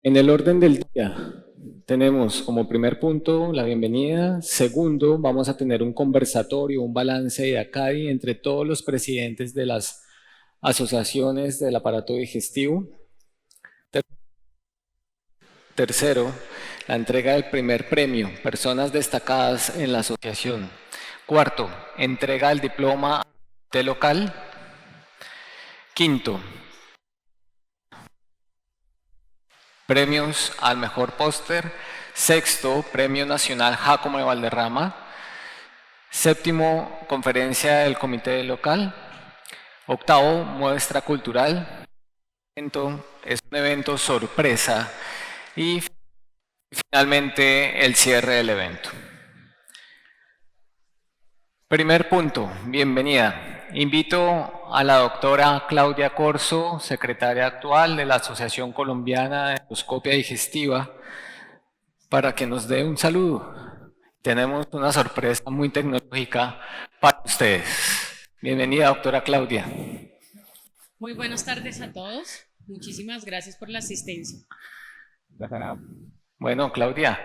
En el orden del día tenemos como primer punto la bienvenida. Segundo, vamos a tener un conversatorio, un balance de ACADI entre todos los presidentes de las asociaciones del aparato digestivo. Tercero, la entrega del primer premio, personas destacadas en la asociación. Cuarto, entrega del diploma de local. Quinto, premios al mejor póster. Sexto, Premio Nacional Jácome Valderrama. Séptimo, conferencia del comité local. Octavo, muestra cultural. Es un evento sorpresa. Y finalmente, el cierre del evento. Primer punto, bienvenida. Invito a la doctora Claudia Corzo, secretaria actual de la Asociación Colombiana de Endoscopia Digestiva, para que nos dé un saludo. Tenemos una sorpresa muy tecnológica para ustedes. Bienvenida, doctora Claudia. Muy buenas tardes a todos. Muchísimas gracias por la asistencia. Bueno, Claudia,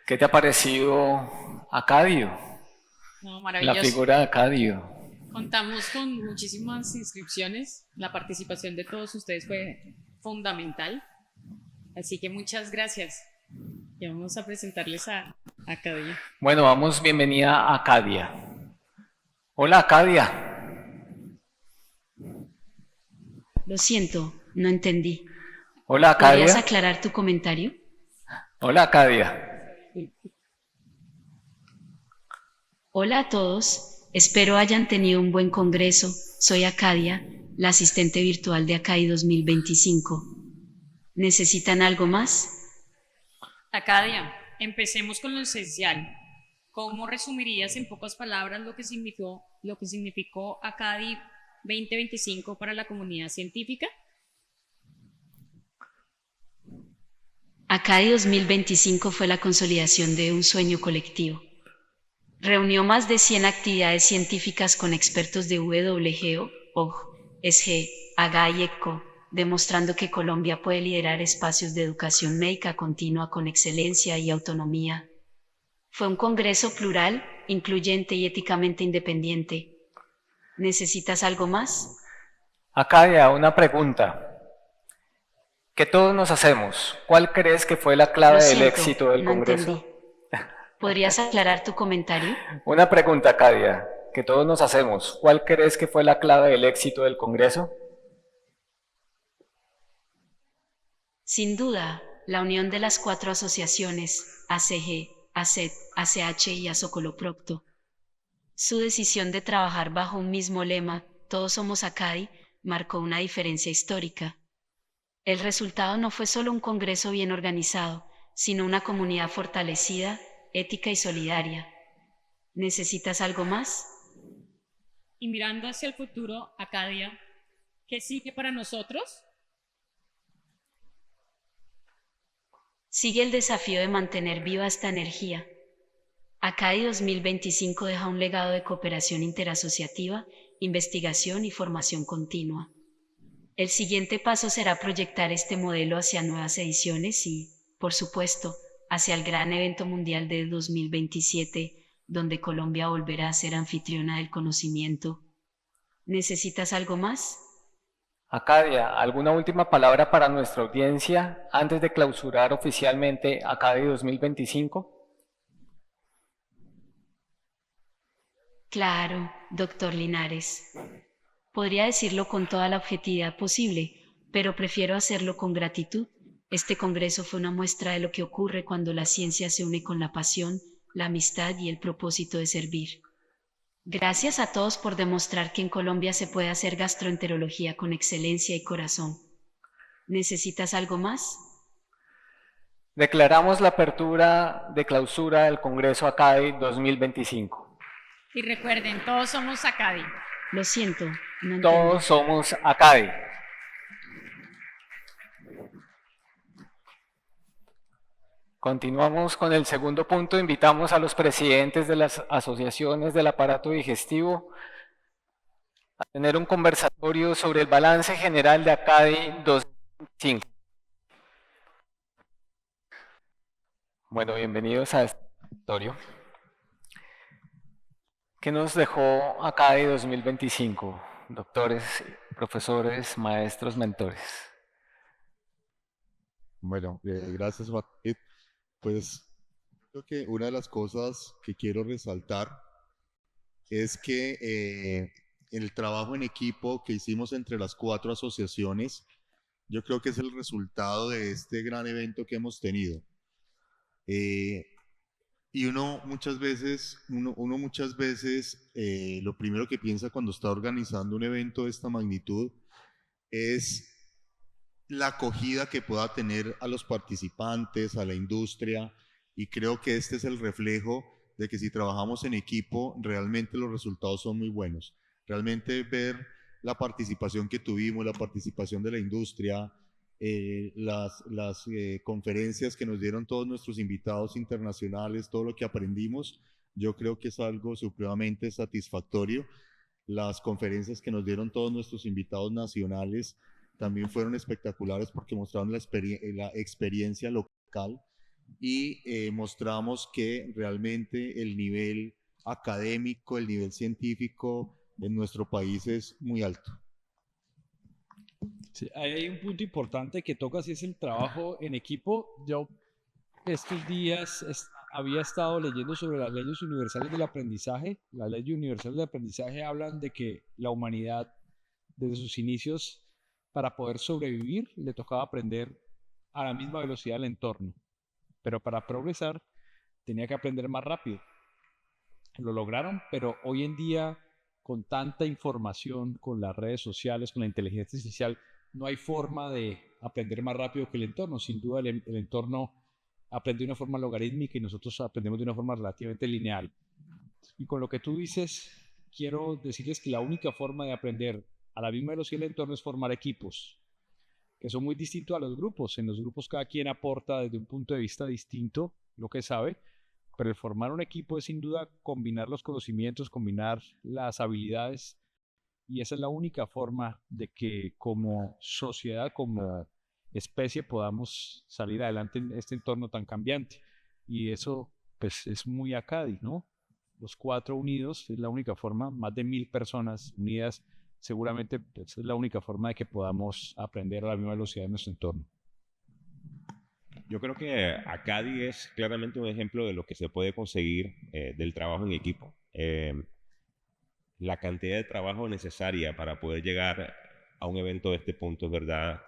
¿qué te ha parecido Acadio? No, La maravilloso. figura de Acadio. Contamos con muchísimas inscripciones. La participación de todos ustedes fue fundamental. Así que muchas gracias. Y vamos a presentarles a Acadia. Bueno, vamos, bienvenida a Acadia. Hola, Acadia. Lo siento, no entendí. Hola, Acadia. ¿Podrías aclarar tu comentario? Hola, Acadia. Hola a todos, espero hayan tenido un buen congreso. Soy Acadia, la asistente virtual de Acadi 2025. ¿Necesitan algo más? Acadia, empecemos con lo esencial. ¿Cómo resumirías en pocas palabras lo que significó Acadi 2025 para la comunidad científica? Acadi 2025 fue la consolidación de un sueño colectivo. Reunió más de 100 actividades científicas con expertos de WGO, OG, SG, AGA y ECO, demostrando que Colombia puede liderar espacios de educación médica continua con excelencia y autonomía. Fue un congreso plural, incluyente y éticamente independiente. ¿Necesitas algo más? Acadia, una pregunta. ¿Qué todos nos hacemos? ¿Cuál crees que fue la clave del éxito del Congreso? Entendí. ¿Podrías aclarar tu comentario? Una pregunta, Acadia. ¿Qué todos nos hacemos? ¿Cuál crees que fue la clave del éxito del Congreso? Sin duda, la unión de las 4 asociaciones, ACG, ACET, ACH y Azocoloprocto. Su decisión de trabajar bajo un mismo lema, Todos somos Acadi, marcó una diferencia histórica. El resultado no fue solo un congreso bien organizado, sino una comunidad fortalecida, ética y solidaria. ¿Necesitas algo más? Y mirando hacia el futuro, Acadia, ¿qué sigue para nosotros? Sigue el desafío de mantener viva esta energía. Acadi 2025 deja un legado de cooperación interasociativa, investigación y formación continua. El siguiente paso será proyectar este modelo hacia nuevas ediciones y, por supuesto, hacia el gran evento mundial de 2027, donde Colombia volverá a ser anfitriona del conocimiento. ¿Necesitas algo más? Acadia, ¿alguna última palabra para nuestra audiencia antes de clausurar oficialmente Acadi 2025? Claro, doctor Linares. Podría decirlo con toda la objetividad posible, pero prefiero hacerlo con gratitud. Este congreso fue una muestra de lo que ocurre cuando la ciencia se une con la pasión, la amistad y el propósito de servir. Gracias a todos por demostrar que en Colombia se puede hacer gastroenterología con excelencia y corazón. ¿Necesitas algo más? Declaramos la apertura de clausura del Congreso Acadi 2025. Y recuerden, todos somos Acadi. Lo siento, no entendí. Todos somos Acadi. Continuamos con el segundo punto. Invitamos a los presidentes de las asociaciones del aparato digestivo a tener un conversatorio sobre el balance general de Acadi 2025. Bueno, bienvenidos a este auditorio. ¿Qué nos dejó ACADI 2025? Doctores, profesores, maestros, mentores. Bueno, gracias, Joaquín. Pues creo que una de las cosas que quiero resaltar es que el trabajo en equipo que hicimos entre las cuatro asociaciones, yo creo que es el resultado de este gran evento que hemos tenido. Eh, y uno muchas veces lo primero que piensa cuando está organizando un evento de esta magnitud es la acogida que pueda tener a los participantes, a la industria, y creo que este es el reflejo de que si trabajamos en equipo, realmente los resultados son muy buenos. Realmente ver la participación que tuvimos, la participación de la industria, las conferencias que nos dieron todos nuestros invitados internacionales, todo lo que aprendimos, yo creo que es algo supremamente satisfactorio. Las conferencias que nos dieron todos nuestros invitados nacionales también fueron espectaculares porque mostraron la experiencia local y mostramos que realmente el nivel académico, el nivel científico en nuestro país es muy alto. Sí, hay un punto importante que tocas y es el trabajo en equipo. Yo estos días había estado leyendo sobre las leyes universales del aprendizaje. Las leyes universales del aprendizaje hablan de que la humanidad, desde sus inicios, para poder sobrevivir, le tocaba aprender a la misma velocidad del entorno. Pero para progresar, tenía que aprender más rápido. Lo lograron, pero hoy en día, con tanta información, con las redes sociales, con la inteligencia artificial, no hay forma de aprender más rápido que el entorno. Sin duda, el entorno aprende de una forma logarítmica y nosotros aprendemos de una forma relativamente lineal. Y con lo que tú dices, quiero decirles que la única forma de aprender a la misma velocidad del entorno es formar equipos, que son muy distintos a los grupos. En los grupos cada quien aporta desde un punto de vista distinto lo que sabe, pero el formar un equipo es sin duda combinar los conocimientos, combinar las habilidades, y esa es la única forma de que como sociedad, como especie, podamos salir adelante en este entorno tan cambiante. Y eso pues es muy Acadi, ¿no? Los cuatro unidos es la única forma, más de 1000 personas unidas, seguramente pues, es la única forma de que podamos aprender a la misma velocidad de nuestro entorno. Yo creo que Acadi es claramente un ejemplo de lo que se puede conseguir del trabajo en equipo. La cantidad de trabajo necesaria para poder llegar a un evento de este punto es verdad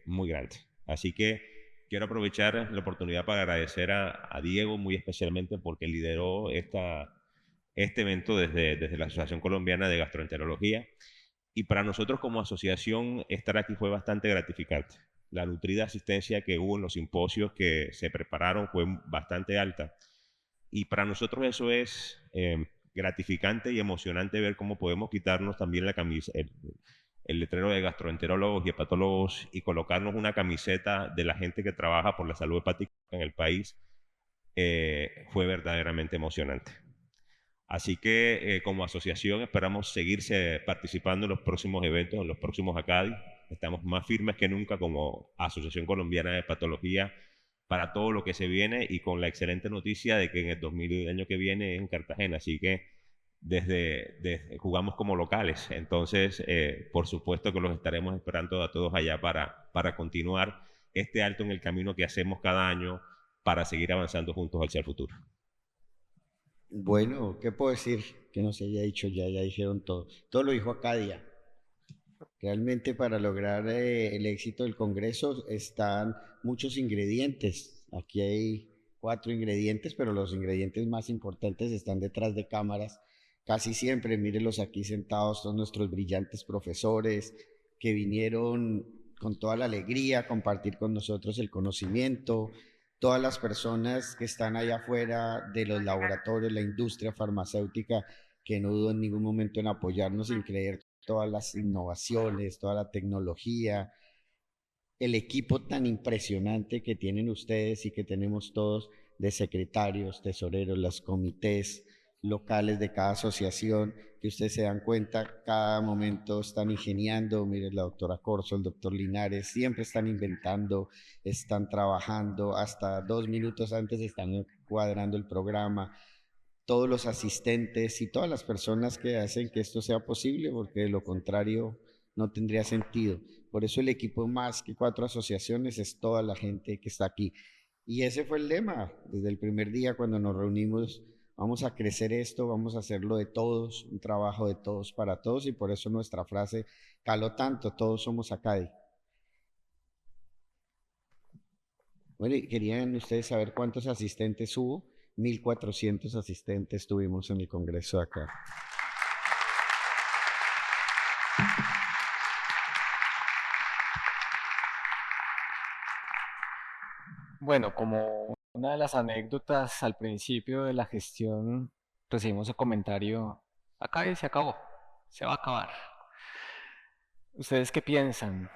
muy grande. Así que quiero aprovechar la oportunidad para agradecer a Diego muy especialmente porque lideró este evento desde la Asociación Colombiana de Gastroenterología. Y para nosotros como asociación estar aquí fue bastante gratificante. La nutrida asistencia que hubo en los simposios que se prepararon fue bastante alta. Y para nosotros eso es gratificante y emocionante ver cómo podemos quitarnos también la camisa, el letrero de gastroenterólogos y hepatólogos y colocarnos una camiseta de la gente que trabaja por la salud hepática en el país. Fue verdaderamente emocionante. Así que como asociación esperamos seguirse participando en los próximos eventos, en los próximos ACADI. Estamos más firmes que nunca como Asociación Colombiana de Patología para todo lo que se viene y con la excelente noticia de que en el año que viene es en Cartagena. Así que jugamos como locales. Entonces, por supuesto que los estaremos esperando a todos allá para continuar este alto en el camino que hacemos cada año para seguir avanzando juntos hacia el futuro. Bueno, ¿qué puedo decir que no se haya dicho ya? Ya dijeron todo. Todo lo dijo Acadia. Realmente para lograr el éxito del Congreso están muchos ingredientes. Aquí hay 4 ingredientes, pero los ingredientes más importantes están detrás de cámaras. Casi siempre, mírenlos aquí sentados, son nuestros brillantes profesores que vinieron con toda la alegría a compartir con nosotros el conocimiento, todas las personas que están allá afuera de los laboratorios, la industria farmacéutica, que no dudo en ningún momento en apoyarnos, en creer todas las innovaciones, toda la tecnología, el equipo tan impresionante que tienen ustedes y que tenemos todos de secretarios, tesoreros, los comités, locales de cada asociación, que ustedes se dan cuenta, cada momento están ingeniando, miren la doctora Corso, el doctor Linares, siempre están inventando, están trabajando, hasta 2 minutos antes están cuadrando el programa, todos los asistentes y todas las personas que hacen que esto sea posible, porque de lo contrario no tendría sentido. Por eso el equipo más que 4 asociaciones es toda la gente que está aquí. Y ese fue el lema desde el primer día cuando nos reunimos. Vamos a crecer esto, vamos a hacerlo de todos, un trabajo de todos para todos, y por eso nuestra frase caló tanto: todos somos Acadi. Bueno, y querían ustedes saber cuántos asistentes hubo. 1.400 asistentes tuvimos en el Congreso de acá. Bueno, como una de las anécdotas al principio de la gestión, recibimos el comentario, acá y se acabó, se va a acabar. ¿Ustedes qué piensan?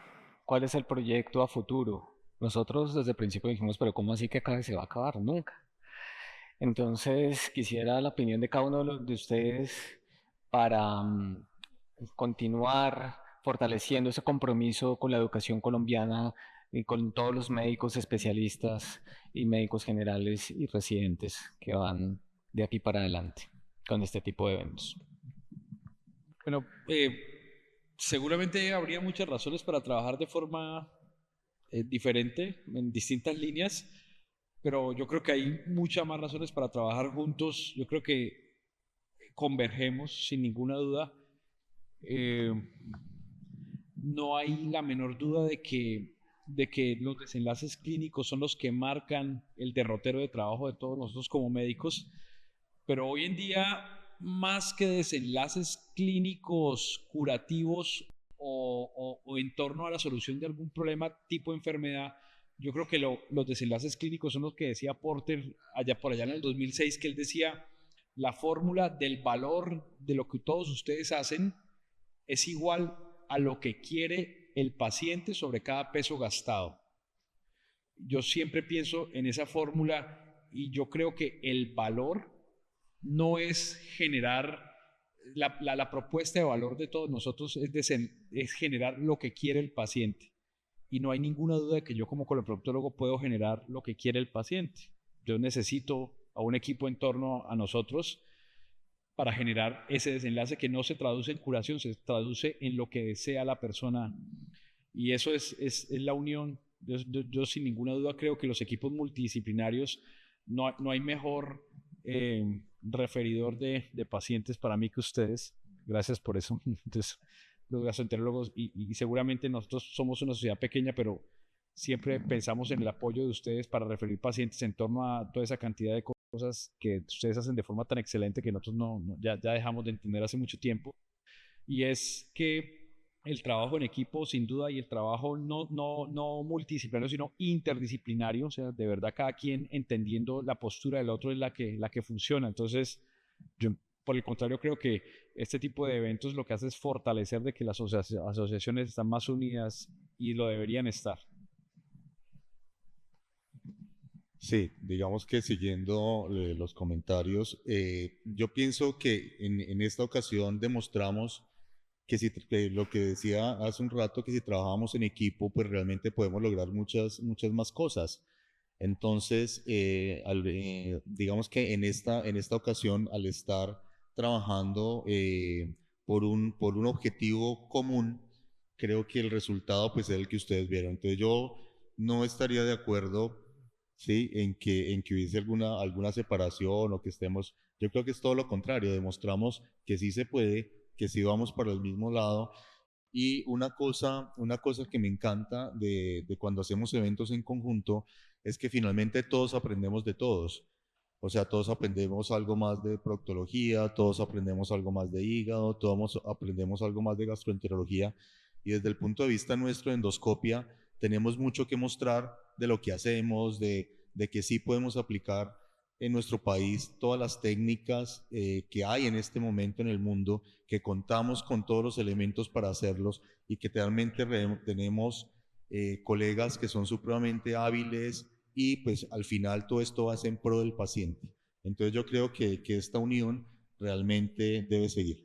¿Cuál es el proyecto a futuro? Nosotros desde el principio dijimos, pero ¿cómo así que acá se va a acabar? Nunca. Entonces, quisiera la opinión de cada uno de ustedes para continuar fortaleciendo ese compromiso con la educación colombiana y con todos los médicos especialistas y médicos generales y residentes que van de aquí para adelante con este tipo de eventos. Bueno, seguramente habría muchas razones para trabajar de forma diferente en distintas líneas, pero yo creo que hay muchas más razones para trabajar juntos. Yo creo que convergemos sin ninguna duda. No hay la menor duda de que los desenlaces clínicos son los que marcan el derrotero de trabajo de todos nosotros como médicos, pero hoy en día, más que desenlaces clínicos curativos o en torno a la solución de algún problema tipo enfermedad, yo creo que los desenlaces clínicos son los que decía Porter por allá en el 2006, que él decía: la fórmula del valor de lo que todos ustedes hacen es igual a lo que quiere el paciente sobre cada peso gastado. Yo siempre pienso en esa fórmula, y yo creo que el valor no es generar, la propuesta de valor de todos nosotros es generar lo que quiere el paciente. Y no hay ninguna duda de que yo como coloproctólogo puedo generar lo que quiere el paciente. Yo necesito a un equipo en torno a nosotros para generar ese desenlace que no se traduce en curación, se traduce en lo que desea la persona. Y eso es la unión. Yo sin ninguna duda creo que los equipos multidisciplinarios, no hay mejor referidor de pacientes para mí que ustedes. Gracias por eso. Entonces, los gastroenterólogos, y seguramente nosotros somos una sociedad pequeña, pero siempre pensamos en el apoyo de ustedes para referir pacientes en torno a toda esa cantidad de cosas que ustedes hacen de forma tan excelente que nosotros ya dejamos de entender hace mucho tiempo. Y es que el trabajo en equipo, sin duda, y el trabajo no multidisciplinario, sino interdisciplinario, o sea, de verdad cada quien entendiendo la postura del otro es la que funciona. Entonces, yo por el contrario creo que este tipo de eventos lo que hace es fortalecer de que las asociaciones están más unidas, y lo deberían estar. Sí, digamos que siguiendo los comentarios, yo pienso que en esta ocasión demostramos que lo que decía hace un rato, que si trabajamos en equipo, pues realmente podemos lograr muchas más cosas. Entonces, digamos que en esta ocasión, al estar trabajando por un objetivo común, creo que el resultado pues es el que ustedes vieron. Entonces yo no estaría de acuerdo, ¿sí?, en que hubiese alguna separación o que estemos. Yo creo que es todo lo contrario, demostramos que sí se puede, que sí vamos para el mismo lado. Y una cosa que me encanta de cuando hacemos eventos en conjunto es que finalmente todos aprendemos de todos. O sea, todos aprendemos algo más de proctología, todos aprendemos algo más de hígado, todos aprendemos algo más de gastroenterología. Y desde el punto de vista nuestro de endoscopia, tenemos mucho que mostrar de lo que hacemos, de que sí podemos aplicar en nuestro país todas las técnicas que hay en este momento en el mundo, que contamos con todos los elementos para hacerlos, y que realmente tenemos colegas que son supremamente hábiles, y pues al final todo esto va a ser en pro del paciente. Entonces yo creo que esta unión realmente debe seguir?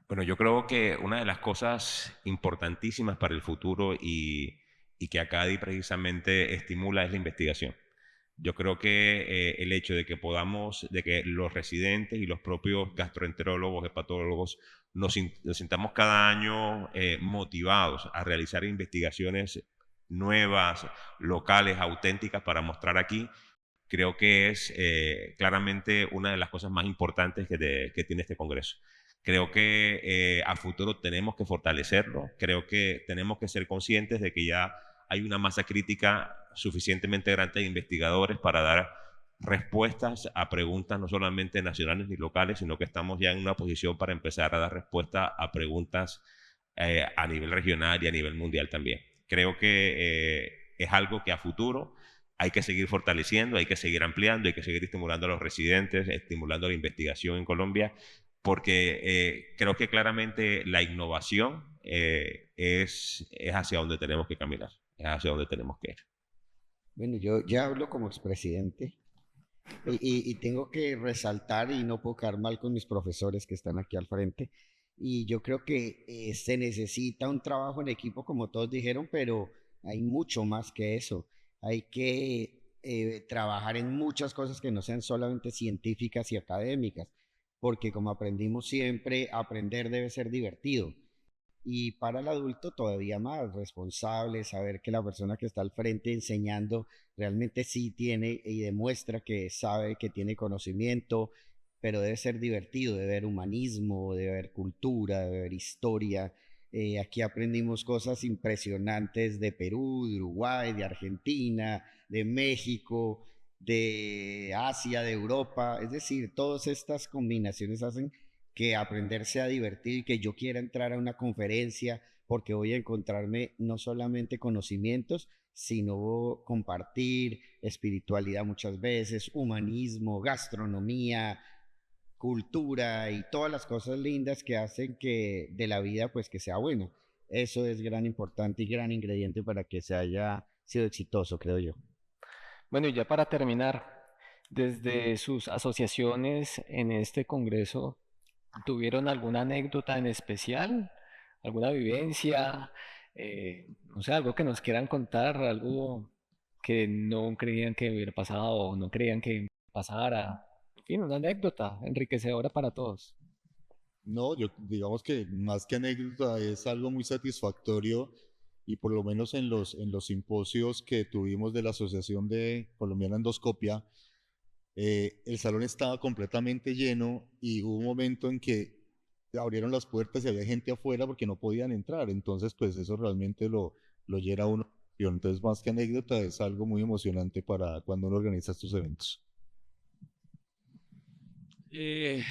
Bueno, yo creo que una de las cosas importantísimas para el futuro y que Acadi precisamente estimula es la investigación. Yo creo que el hecho de que podamos, de que los residentes y los propios gastroenterólogos, hepatólogos, nos sintamos cada año motivados a realizar investigaciones nuevas, locales, auténticas para mostrar aquí, creo que es claramente una de las cosas más importantes que tiene este Congreso. Creo que a futuro tenemos que fortalecerlo, creo que tenemos que ser conscientes de que ya hay una masa crítica suficientemente grande de investigadores para dar respuestas a preguntas no solamente nacionales ni locales, sino que estamos ya en una posición para empezar a dar respuesta a preguntas a nivel regional y a nivel mundial también. Creo que es algo que a futuro hay que seguir fortaleciendo, hay que seguir ampliando, hay que seguir estimulando a los residentes, estimulando la investigación en Colombia, porque creo que claramente la innovación es hacia donde tenemos que caminar, es hacia donde tenemos que ir. Bueno, yo ya hablo como expresidente y tengo que resaltar y no puedo quedar mal con mis profesores que están aquí al frente. Y yo creo que se necesita un trabajo en equipo, como todos dijeron, pero hay mucho más que eso. Hay que trabajar en muchas cosas que no sean solamente científicas y académicas, porque como aprendimos siempre, aprender debe ser divertido. Y para el adulto todavía más responsable, saber que la persona que está al frente enseñando realmente sí tiene y demuestra que sabe, que tiene conocimiento, pero debe ser divertido, debe haber humanismo, debe haber cultura, debe haber historia. Aquí aprendimos cosas impresionantes de Perú, de Uruguay, de Argentina, de México, de Asia, de Europa. Es decir, todas estas combinaciones hacen que aprender sea divertido y que yo quiera entrar a una conferencia porque voy a encontrarme no solamente conocimientos, sino compartir espiritualidad muchas veces, humanismo, gastronomía, cultura y todas las cosas lindas que hacen que de la vida pues que sea bueno. Eso es gran importante y gran ingrediente para que se haya sido exitoso, creo yo. Bueno, y ya para terminar, desde sus asociaciones en este congreso, ¿tuvieron alguna anécdota en especial? ¿Alguna vivencia? No sé, algo que nos quieran contar, algo que no creían que hubiera pasado o no creían que pasara. En fin, una anécdota enriquecedora para todos. No, yo digamos que más que anécdota es algo muy satisfactorio y por lo menos en los simposios que tuvimos de la Asociación de Colombiana Endoscopia, el salón estaba completamente lleno y hubo un momento en que abrieron las puertas y había gente afuera porque no podían entrar. Entonces, pues eso realmente lo llena a uno. Entonces, más que anécdota, es algo muy emocionante para cuando uno organiza estos eventos. Eh,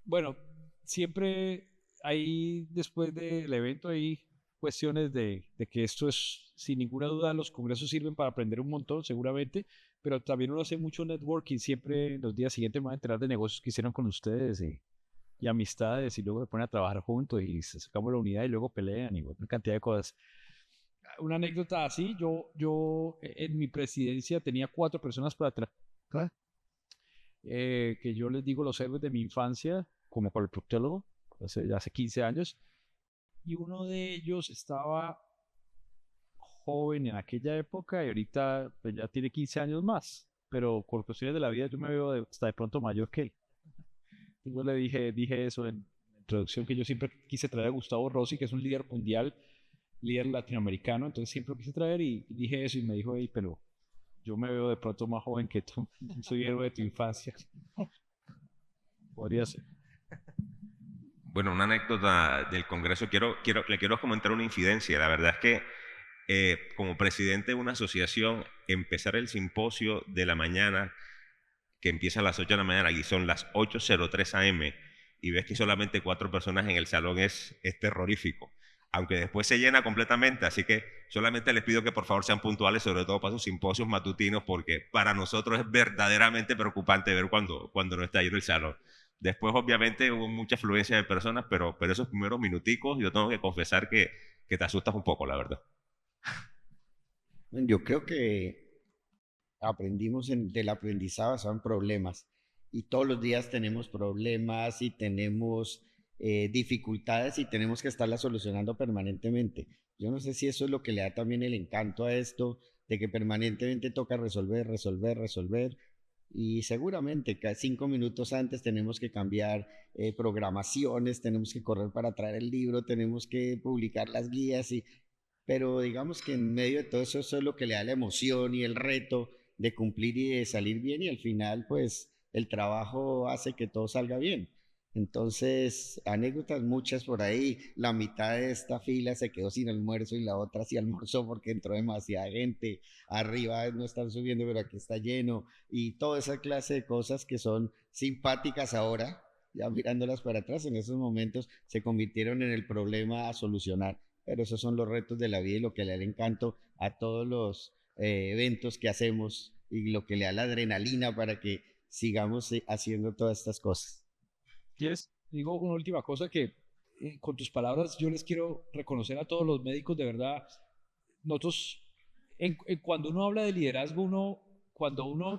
bueno, siempre hay, después del evento, hay cuestiones de que esto es, sin ninguna duda, los congresos sirven para aprender un montón, seguramente, pero también uno hace mucho networking. Siempre los días siguientes me van a enterar de negocios que hicieron con ustedes y amistades, y luego se ponen a trabajar juntos y sacamos la unidad y luego pelean y bueno, una cantidad de cosas. Una anécdota así, yo en mi presidencia tenía 4 personas para trabajar, que yo les digo los héroes de mi infancia, como por el proctólogo, hace 15 años, y uno de ellos estaba joven en aquella época y ahorita pues, ya tiene 15 años más, pero por cuestiones de la vida yo me veo hasta de pronto mayor que él. Yo le dije eso en la introducción, que yo siempre quise traer a Gustavo Rossi, que es un líder mundial, líder latinoamericano, entonces siempre lo quise traer y dije eso y me dijo, hey, pero yo me veo de pronto más joven que tú, soy héroe de tu infancia. Podría ser. Bueno, una anécdota del Congreso, le quiero comentar una infidencia. La verdad es que como presidente de una asociación, empezar el simposio de la mañana, que empieza a las 8 de la mañana y son las 8:03 am, y ves que solamente 4 personas en el salón es terrorífico, aunque después se llena completamente, así que solamente les pido que por favor sean puntuales, sobre todo para sus simposios matutinos, porque para nosotros es verdaderamente preocupante ver cuando no está lleno el salón. Después obviamente hubo mucha afluencia de personas, pero esos primeros minuticos yo tengo que confesar que te asustas un poco, la verdad. Yo creo que aprendimos del aprendizaje basado en problemas. Y todos los días tenemos problemas y tenemos dificultades y tenemos que estarlas solucionando permanentemente. Yo no sé si eso es lo que le da también el encanto a esto, de que permanentemente toca resolver, resolver, resolver. Y seguramente cada 5 minutos antes tenemos que cambiar programaciones, tenemos que correr para traer el libro, tenemos que publicar las guías, pero digamos que en medio de todo eso, eso es lo que le da la emoción y el reto de cumplir y de salir bien, y al final pues el trabajo hace que todo salga bien. Entonces, anécdotas muchas por ahí. La mitad de esta fila se quedó sin almuerzo y la otra sí almorzó porque entró demasiada gente. Arriba no están subiendo, pero aquí está lleno. Y toda esa clase de cosas que son simpáticas ahora, ya mirándolas para atrás, en esos momentos se convirtieron en el problema a solucionar. Pero esos son los retos de la vida y lo que le da el encanto a todos los eventos que hacemos y lo que le da la adrenalina para que sigamos haciendo todas estas cosas. ¿Quieres? Digo una última cosa que con tus palabras yo les quiero reconocer a todos los médicos, de verdad. Nosotros, cuando uno habla de liderazgo,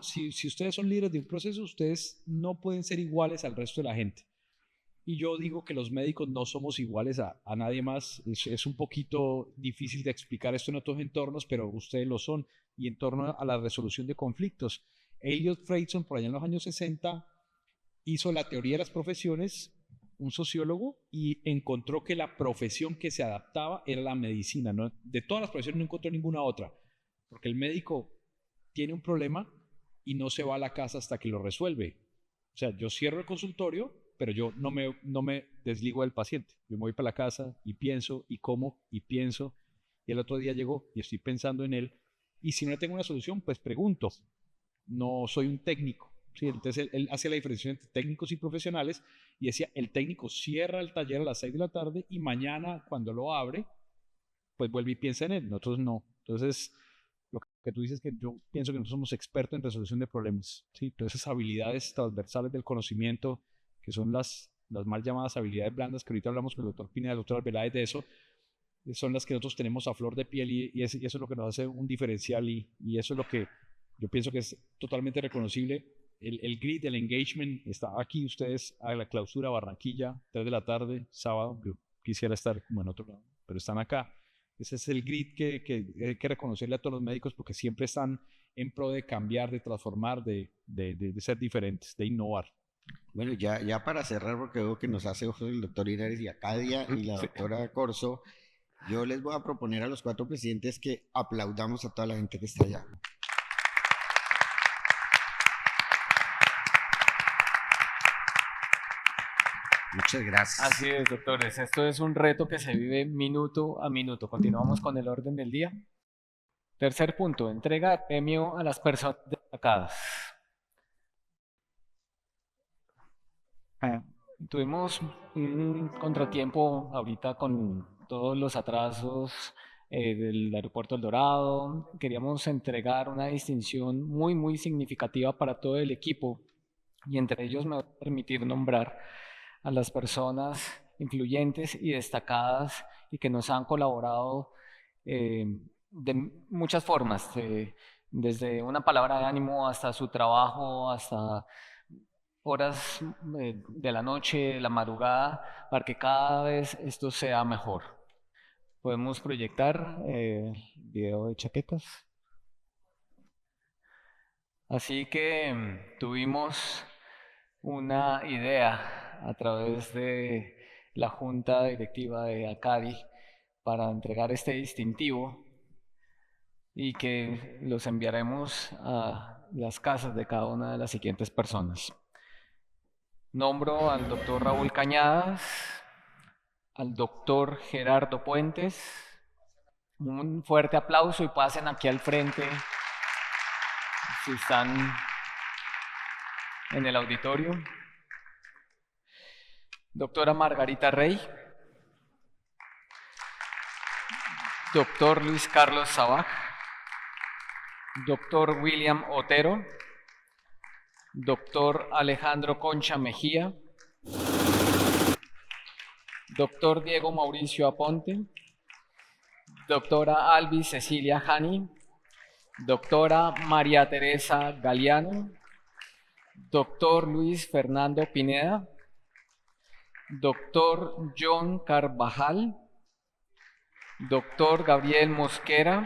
si ustedes son líderes de un proceso, ustedes no pueden ser iguales al resto de la gente. Y yo digo que los médicos no somos iguales a nadie más. Es un poquito difícil de explicar esto en otros entornos, pero ustedes lo son. Y en torno a la resolución de conflictos. Elliot Freidson, por allá en los años 60, hizo la teoría de las profesiones, un sociólogo, y encontró que la profesión que se adaptaba era la medicina, ¿no? De todas las profesiones no encontró ninguna otra, porque el médico tiene un problema y no se va a la casa hasta que lo resuelve. O sea, yo cierro el consultorio, pero yo no me desligo del paciente. Yo me voy para la casa y pienso y como y pienso, y el otro día llegó y estoy pensando en él, y si no tengo una solución, pues pregunto. No soy un técnico. Sí, entonces él hacía la diferenciación entre técnicos y profesionales y decía, el técnico cierra el taller a las 6 de la tarde y mañana cuando lo abre, pues vuelve y piensa en él. Nosotros no. Entonces, lo que tú dices es que yo pienso que nosotros somos expertos en resolución de problemas. ¿Sí? Todas esas habilidades transversales del conocimiento, que son las mal llamadas habilidades blandas, que ahorita hablamos con el doctor Pineda y el doctor Arbeláez de eso, son las que nosotros tenemos a flor de piel y eso es lo que nos hace un diferencial y eso es lo que yo pienso que es totalmente reconocible. El grit, el engagement, está aquí ustedes a la clausura Barranquilla, 3 de la tarde, sábado. Yo quisiera estar como en otro lado, pero están acá. Ese es el grit que hay que reconocerle a todos los médicos porque siempre están en pro de cambiar, de transformar, de ser diferentes, de innovar. Bueno, ya para cerrar, porque veo que nos hace ojos el doctor Linares y Acadia y la doctora Corso, yo les voy a proponer a los 4 presidentes que aplaudamos a toda la gente que está allá. Muchas gracias. Así es, doctores. Esto es un reto que se vive minuto a minuto. Continuamos con el orden del día. Tercer punto, entrega de premio a las personas destacadas. Tuvimos un contratiempo ahorita con todos los atrasos del aeropuerto El Dorado. Queríamos entregar una distinción muy, muy significativa para todo el equipo y entre ellos me voy a permitir nombrar a las personas influyentes y destacadas y que nos han colaborado de muchas formas, desde una palabra de ánimo hasta su trabajo, hasta horas de la noche, de la madrugada, para que cada vez esto sea mejor. Podemos proyectar el video de chaquetas. Así que tuvimos una idea a través de la junta directiva de Acadi para entregar este distintivo y que los enviaremos a las casas de cada una de las siguientes personas. Nombro al doctor Raúl Cañadas, al doctor Gerardo Puentes. Un fuerte aplauso y pasen aquí al frente si están en el auditorio. Doctora Margarita Rey. Doctor Luis Carlos Sabaj. Doctor William Otero. Doctor Alejandro Concha Mejía. Doctor Diego Mauricio Aponte. Doctora Albi Cecilia Jani. doctora María Teresa Galeano, doctor Luis Fernando Pineda, doctor John Carvajal, doctor Gabriel Mosquera,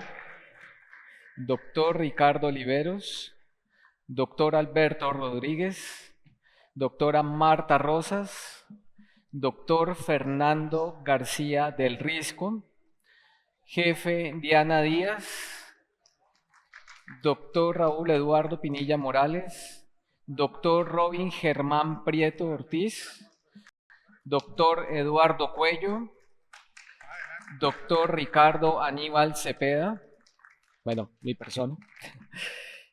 doctor Ricardo Oliveros, doctor Alberto Rodríguez, doctora Marta Rosas, doctor Fernando García del Risco, jefe Diana Díaz, doctor Raúl Eduardo Pinilla Morales, doctor Robin Germán Prieto Ortiz, doctor Eduardo Cuello, doctor Ricardo Aníbal Cepeda, bueno, mi persona,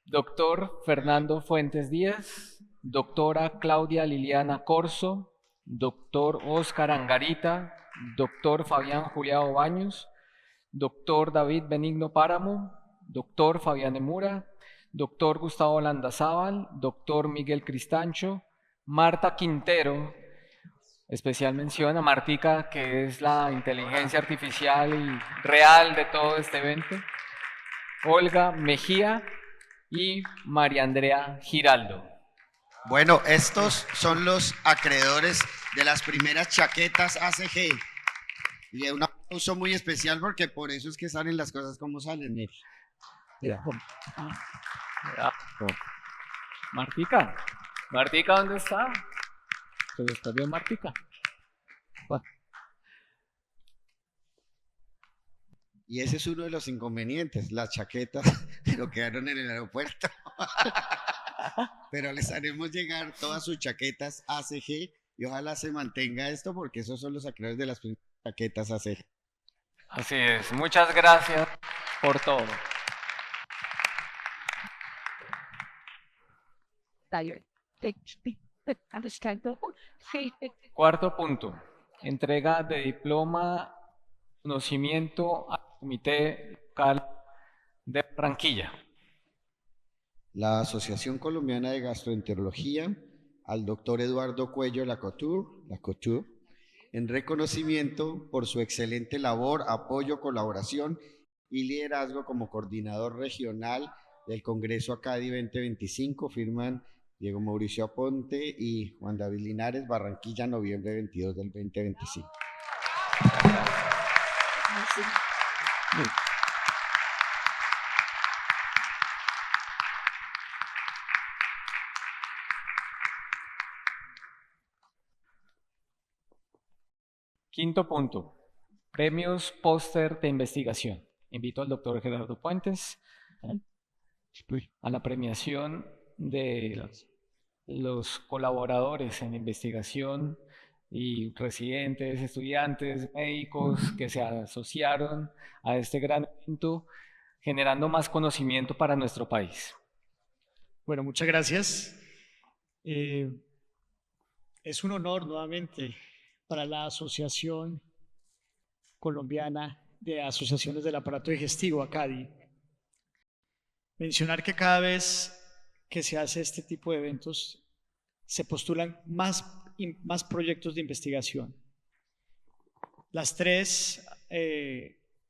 doctor Fernando Fuentes Díaz, doctora Claudia Liliana Corso, doctor Óscar Angarita, doctor Fabián Juliado Baños, doctor David Benigno Páramo, doctor Fabián Emura, doctor Gustavo Landazábal, doctor Miguel Cristancho, Marta Quintero, especial mención a Martica, que es la inteligencia artificial y real de todo este evento, Olga Mejía y María Andrea Giraldo. Bueno, estos son los acreedores de las primeras chaquetas ACG. Y un aplauso muy especial porque por eso es que salen las cosas como salen. Mira. Martica, Martica, ¿dónde está? ¿Se les perdió Martica? Bueno. Y ese es uno de los inconvenientes, las chaquetas, pero quedaron en el aeropuerto. Pero les haremos llegar todas sus chaquetas ACG y ojalá se mantenga esto porque esos son los acreedores de las primeras chaquetas ACG. Así es, muchas gracias por todo. Cuarto punto, entrega de diploma conocimiento al Comité Local de Barranquilla. La Asociación Colombiana de Gastroenterología al doctor Eduardo Cuello Lacouture, en reconocimiento por su excelente labor, apoyo, colaboración y liderazgo como coordinador regional del Congreso ACADI 2025, firman Diego Mauricio Aponte y Juan David Linares, Barranquilla, noviembre 22 del 2025. Quinto punto, premios póster de investigación. Invito al doctor Gerardo Puentes a la premiación de los colaboradores en investigación y residentes, estudiantes, médicos que se asociaron a este gran evento, generando más conocimiento para nuestro país. Bueno, muchas gracias. Es un honor nuevamente para la Asociación Colombiana de Asociaciones del Aparato Digestivo, ACADI, mencionar que cada vez que se hace este tipo de eventos se postulan más proyectos de investigación. Las tres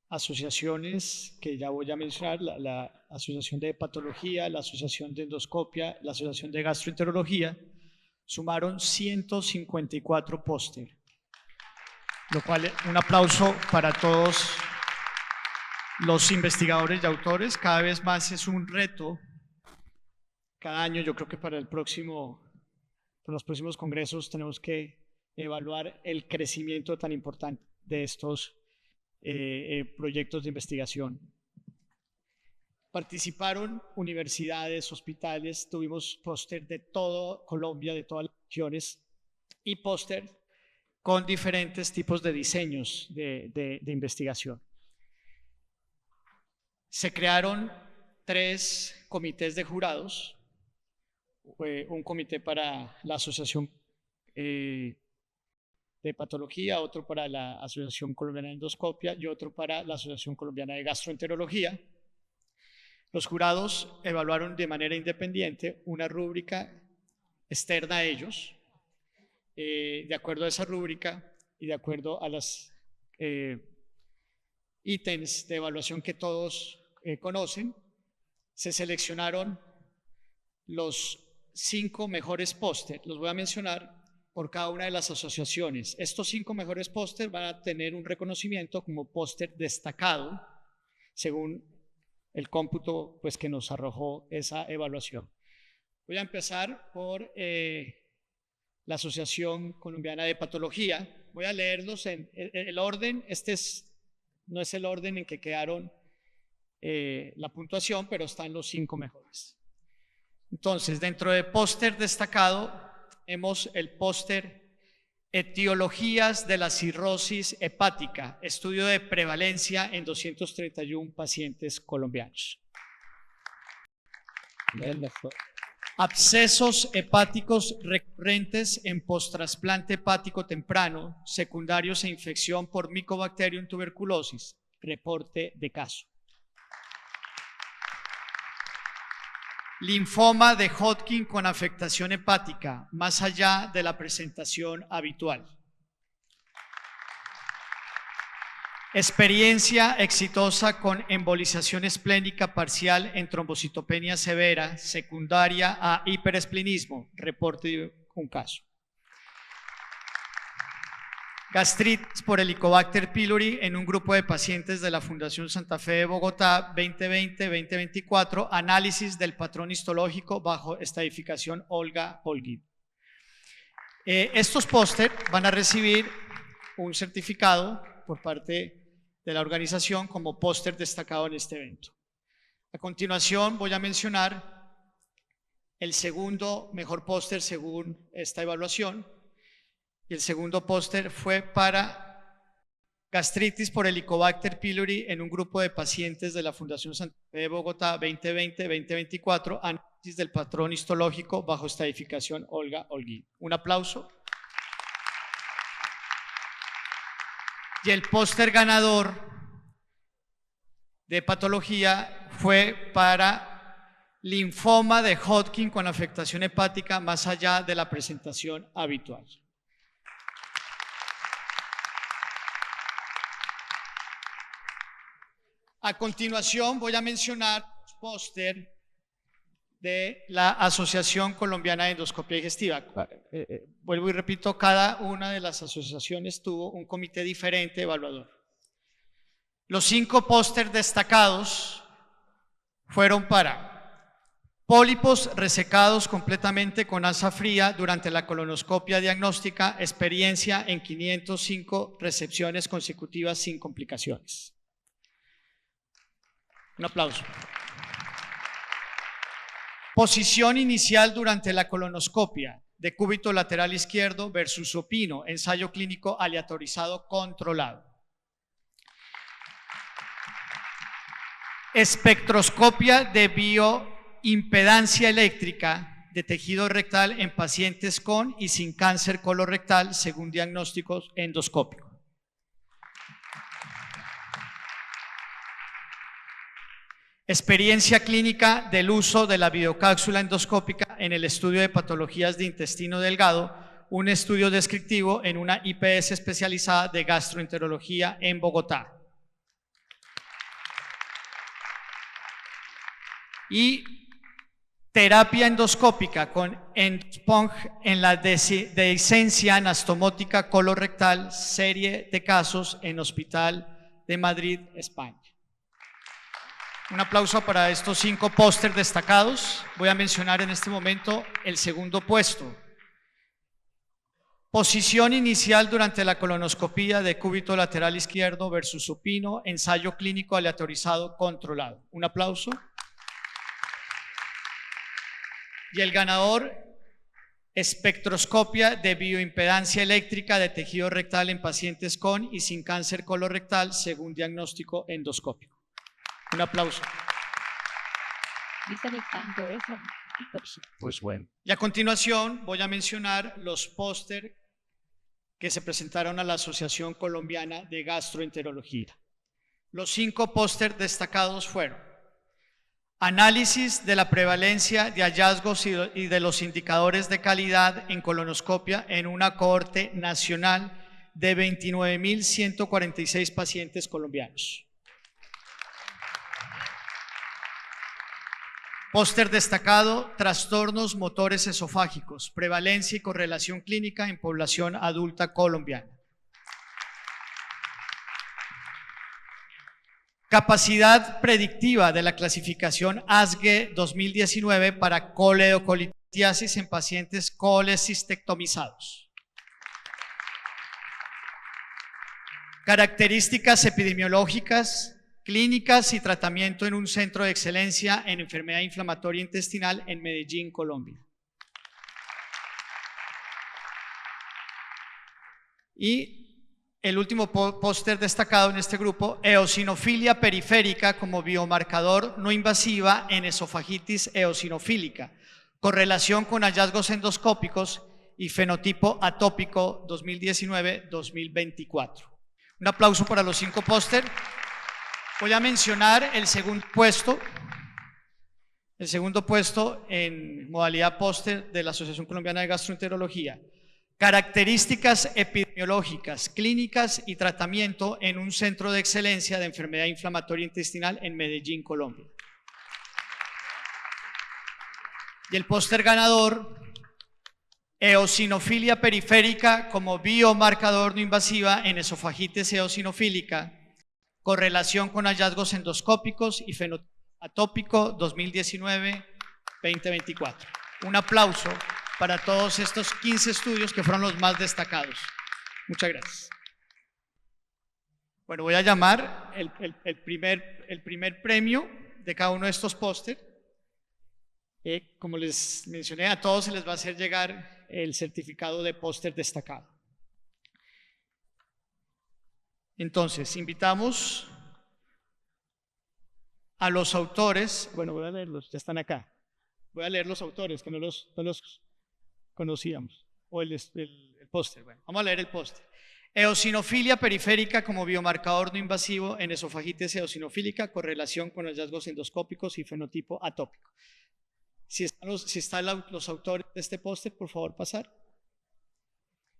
asociaciones que ya voy a mencionar, la Asociación de Hepatología, la Asociación de Endoscopia, la Asociación de Gastroenterología, sumaron 154 póster, lo cual un aplauso para todos los investigadores y autores. Cada vez más es un reto. Cada año yo creo que para los próximos congresos tenemos que evaluar el crecimiento tan importante de estos proyectos de investigación. Participaron universidades, hospitales, tuvimos póster de todo Colombia, de todas las regiones, y póster con diferentes tipos de diseños de investigación. Se crearon 3 comités de jurados, un comité para la Asociación de Hepatología, otro para la Asociación Colombiana de Endoscopia y otro para la Asociación Colombiana de Gastroenterología. Los jurados evaluaron de manera independiente una rúbrica externa a ellos. De acuerdo a esa rúbrica y de acuerdo a las ítems de evaluación que todos conocen, se seleccionaron los 5 mejores póster. Los voy a mencionar por cada una de las asociaciones. Estos 5 mejores póster van a tener un reconocimiento como póster destacado, según el cómputo pues, que nos arrojó esa evaluación. Voy a empezar por la Asociación Colombiana de Patología. Voy a leerlos en el orden. No es el orden en que quedaron la puntuación, pero están los 5 mejores. Entonces, dentro de póster destacado, vemos el póster Etiologías de la cirrosis hepática, estudio de prevalencia en 231 pacientes colombianos. Abscesos hepáticos recurrentes en postrasplante hepático temprano, secundarios e infección por Mycobacterium tuberculosis, reporte de caso. Linfoma de Hodgkin con afectación hepática, más allá de la presentación habitual. Experiencia exitosa con embolización esplénica parcial en trombocitopenia severa, secundaria a hiperesplenismo, reporte de un caso. Gastritis por Helicobacter pylori en un grupo de pacientes de la Fundación Santa Fe de Bogotá 2020-2024, análisis del patrón histológico bajo estadificación Olga-Holguín. Estos póster van a recibir un certificado por parte de la organización como póster destacado en este evento. A continuación voy a mencionar el segundo mejor póster según esta evaluación. Y el segundo póster fue para gastritis por Helicobacter pylori en un grupo de pacientes de la Fundación Santa Fe de Bogotá 2020-2024, análisis del patrón histológico bajo estadificación Olga-Holguín. Un aplauso. Y el póster ganador de patología fue para linfoma de Hodgkin con afectación hepática más allá de la presentación habitual. A continuación voy a mencionar el póster de la Asociación Colombiana de Endoscopia Digestiva. Vuelvo y repito, cada una de las asociaciones tuvo un comité diferente evaluador. Los 5 póster destacados fueron para pólipos resecados completamente con asa fría durante la colonoscopia diagnóstica, experiencia en 505 recepciones consecutivas sin complicaciones. Un aplauso. Posición inicial durante la colonoscopia de cúbito lateral izquierdo versus supino, ensayo clínico aleatorizado controlado. Espectroscopia de bioimpedancia eléctrica de tejido rectal en pacientes con y sin cáncer colorectal según diagnósticos endoscópicos. Experiencia clínica del uso de la videocápsula endoscópica en el estudio de patologías de intestino delgado, un estudio descriptivo en una IPS especializada de gastroenterología en Bogotá. Y terapia endoscópica con Endosponge en la dehiscencia anastomótica colorectal, serie de casos en Hospital de Madrid, España. Un aplauso para estos 5 póster destacados. Voy a mencionar en este momento el segundo puesto. Posición inicial durante la colonoscopía de cúbito lateral izquierdo versus supino, ensayo clínico aleatorizado controlado. Un aplauso. Y el ganador, espectroscopia de bioimpedancia eléctrica de tejido rectal en pacientes con y sin cáncer colorectal según diagnóstico endoscópico. Un aplauso. Pues bueno. Y a continuación voy a mencionar los póster que se presentaron a la Asociación Colombiana de Gastroenterología. Los 5 póster destacados fueron análisis de la prevalencia de hallazgos y de los indicadores de calidad en colonoscopia en una cohorte nacional de 29.146 pacientes colombianos. Póster destacado, trastornos motores esofágicos, prevalencia y correlación clínica en población adulta colombiana. Capacidad predictiva de la clasificación ASGE 2019 para coledocolitiasis en pacientes colecistectomizados. Características epidemiológicas, clínicas y tratamiento en un centro de excelencia en enfermedad inflamatoria intestinal en Medellín, Colombia. Y el último póster destacado en este grupo, eosinofilia periférica como biomarcador no invasiva en esofagitis eosinofílica, correlación con hallazgos endoscópicos y fenotipo atópico 2019-2024. Un aplauso para los 5 póster. Voy a mencionar el segundo puesto. El segundo puesto en modalidad póster de la Asociación Colombiana de Gastroenterología. Características epidemiológicas, clínicas y tratamiento en un centro de excelencia de enfermedad inflamatoria intestinal en Medellín, Colombia. Y el póster ganador, eosinofilia periférica como biomarcador no invasiva en esofagitis eosinofílica, correlación con hallazgos endoscópicos y fenotipo atópico 2019-2024. Un aplauso para todos estos 15 estudios que fueron los más destacados. Muchas gracias. Bueno, voy a llamar el primer premio de cada uno de estos póster. Como les mencioné, a todos se les va a hacer llegar el certificado de póster destacado. Entonces, invitamos a los autores. Bueno, voy a leerlos, ya están acá. Voy a leer los autores, que no los conocíamos, o el póster. Bueno, vamos a leer el póster. Eosinofilia periférica como biomarcador no invasivo en esofagitis eosinofílica, correlación con hallazgos endoscópicos y fenotipo atópico. Si están los autores de este póster, por favor pasar.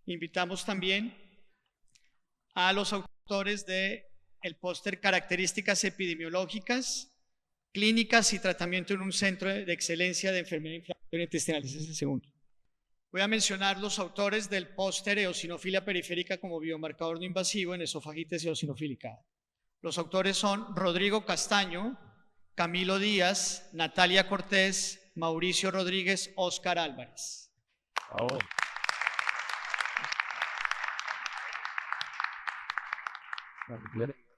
Invitamos también a los autores del póster características epidemiológicas, clínicas y tratamiento en un centro de excelencia de enfermedad inflamatoria intestinal. Ese es el segundo. Voy a mencionar los autores del póster eosinofilia periférica como biomarcador no invasivo en esofagitis eosinofílica. Los autores son Rodrigo Castaño, Camilo Díaz, Natalia Cortés, Mauricio Rodríguez, Óscar Álvarez. Oh.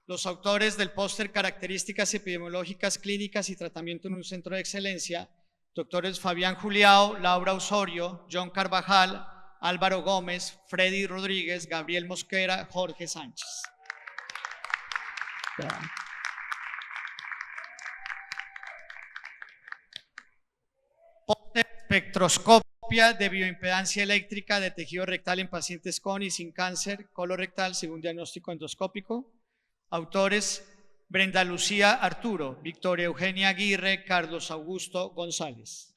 Los autores del póster características epidemiológicas, clínicas y tratamiento en un centro de excelencia, doctores Fabián Juliao, Laura Osorio, John Carvajal, Álvaro Gómez, Freddy Rodríguez, Gabriel Mosquera, Jorge Sánchez. Póster espectroscopia de bioimpedancia eléctrica de tejido rectal en pacientes con y sin cáncer colorectal según diagnóstico endoscópico. Autores Brenda Lucía Arturo, Victoria Eugenia Aguirre, Carlos Augusto González.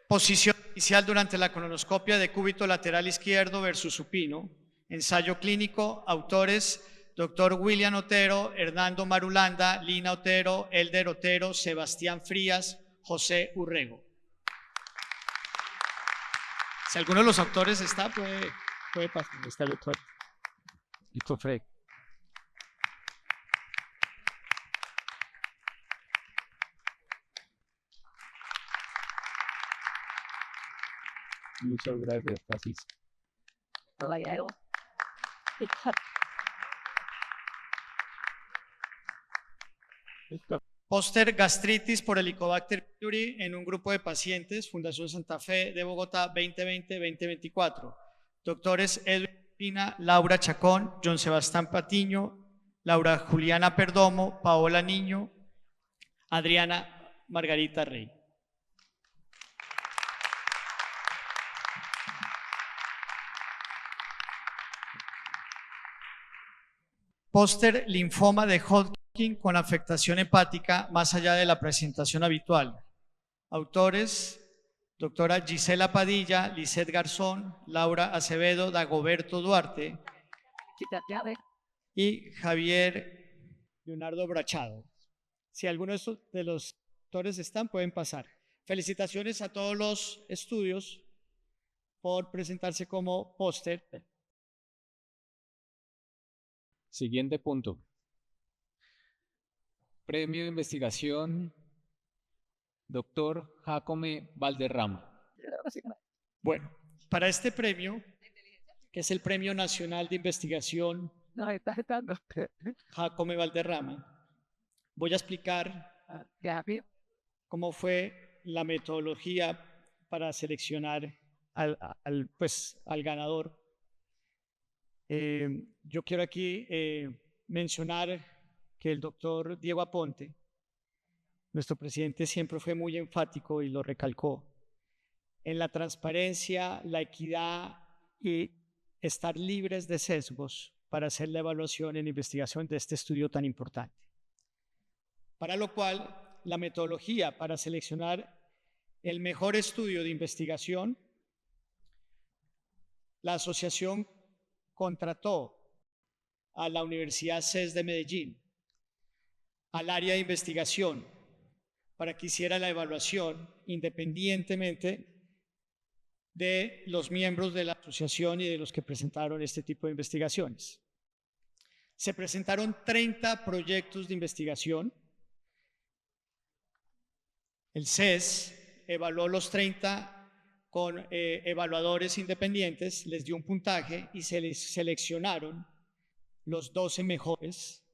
Posición inicial durante la colonoscopia de cúbito lateral izquierdo versus supino. Ensayo clínico. Autores Dr. William Otero, Hernando Marulanda, Lina Otero, Elder Otero, Sebastián Frías, José Urrego. Si alguno de los autores está, puede pasar. Está el doctor. Listo, Fred. Muchas gracias, Francis. Póster gastritis por Helicobacter pylori en un grupo de pacientes, Fundación Santa Fe de Bogotá 2020-2024. Doctores Edwin Pina, Laura Chacón, John Sebastián Patiño, Laura Juliana Perdomo, Paola Niño, Adriana Margarita Rey. Póster linfoma de Hodgkin con afectación hepática más allá de la presentación habitual. Autores, doctora Gisela Padilla, Lisette Garzón, Laura Acevedo, Dagoberto Duarte, y Javier Leonardo Brachado. Si alguno de los autores están, pueden pasar. Felicitaciones a todos los estudios por presentarse como póster. Siguiente punto. Premio de investigación, doctor Jacome Valderrama. Bueno, para este premio, que es el Premio Nacional de Investigación Jacome Valderrama, voy a explicar cómo fue la metodología para seleccionar al ganador. Yo quiero aquí mencionar que el doctor Diego Aponte, nuestro presidente, siempre fue muy enfático y lo recalcó en la transparencia, la equidad y estar libres de sesgos para hacer la evaluación en investigación de este estudio tan importante. Para lo cual, la metodología para seleccionar el mejor estudio de investigación, la asociación contrató a la Universidad CES de Medellín, al área de investigación, para que hiciera la evaluación independientemente de los miembros de la asociación y de los que presentaron este tipo de investigaciones. Se presentaron 30 proyectos de investigación. El CES evaluó los 30 con evaluadores independientes, les dio un puntaje y se les seleccionaron los 12 mejores.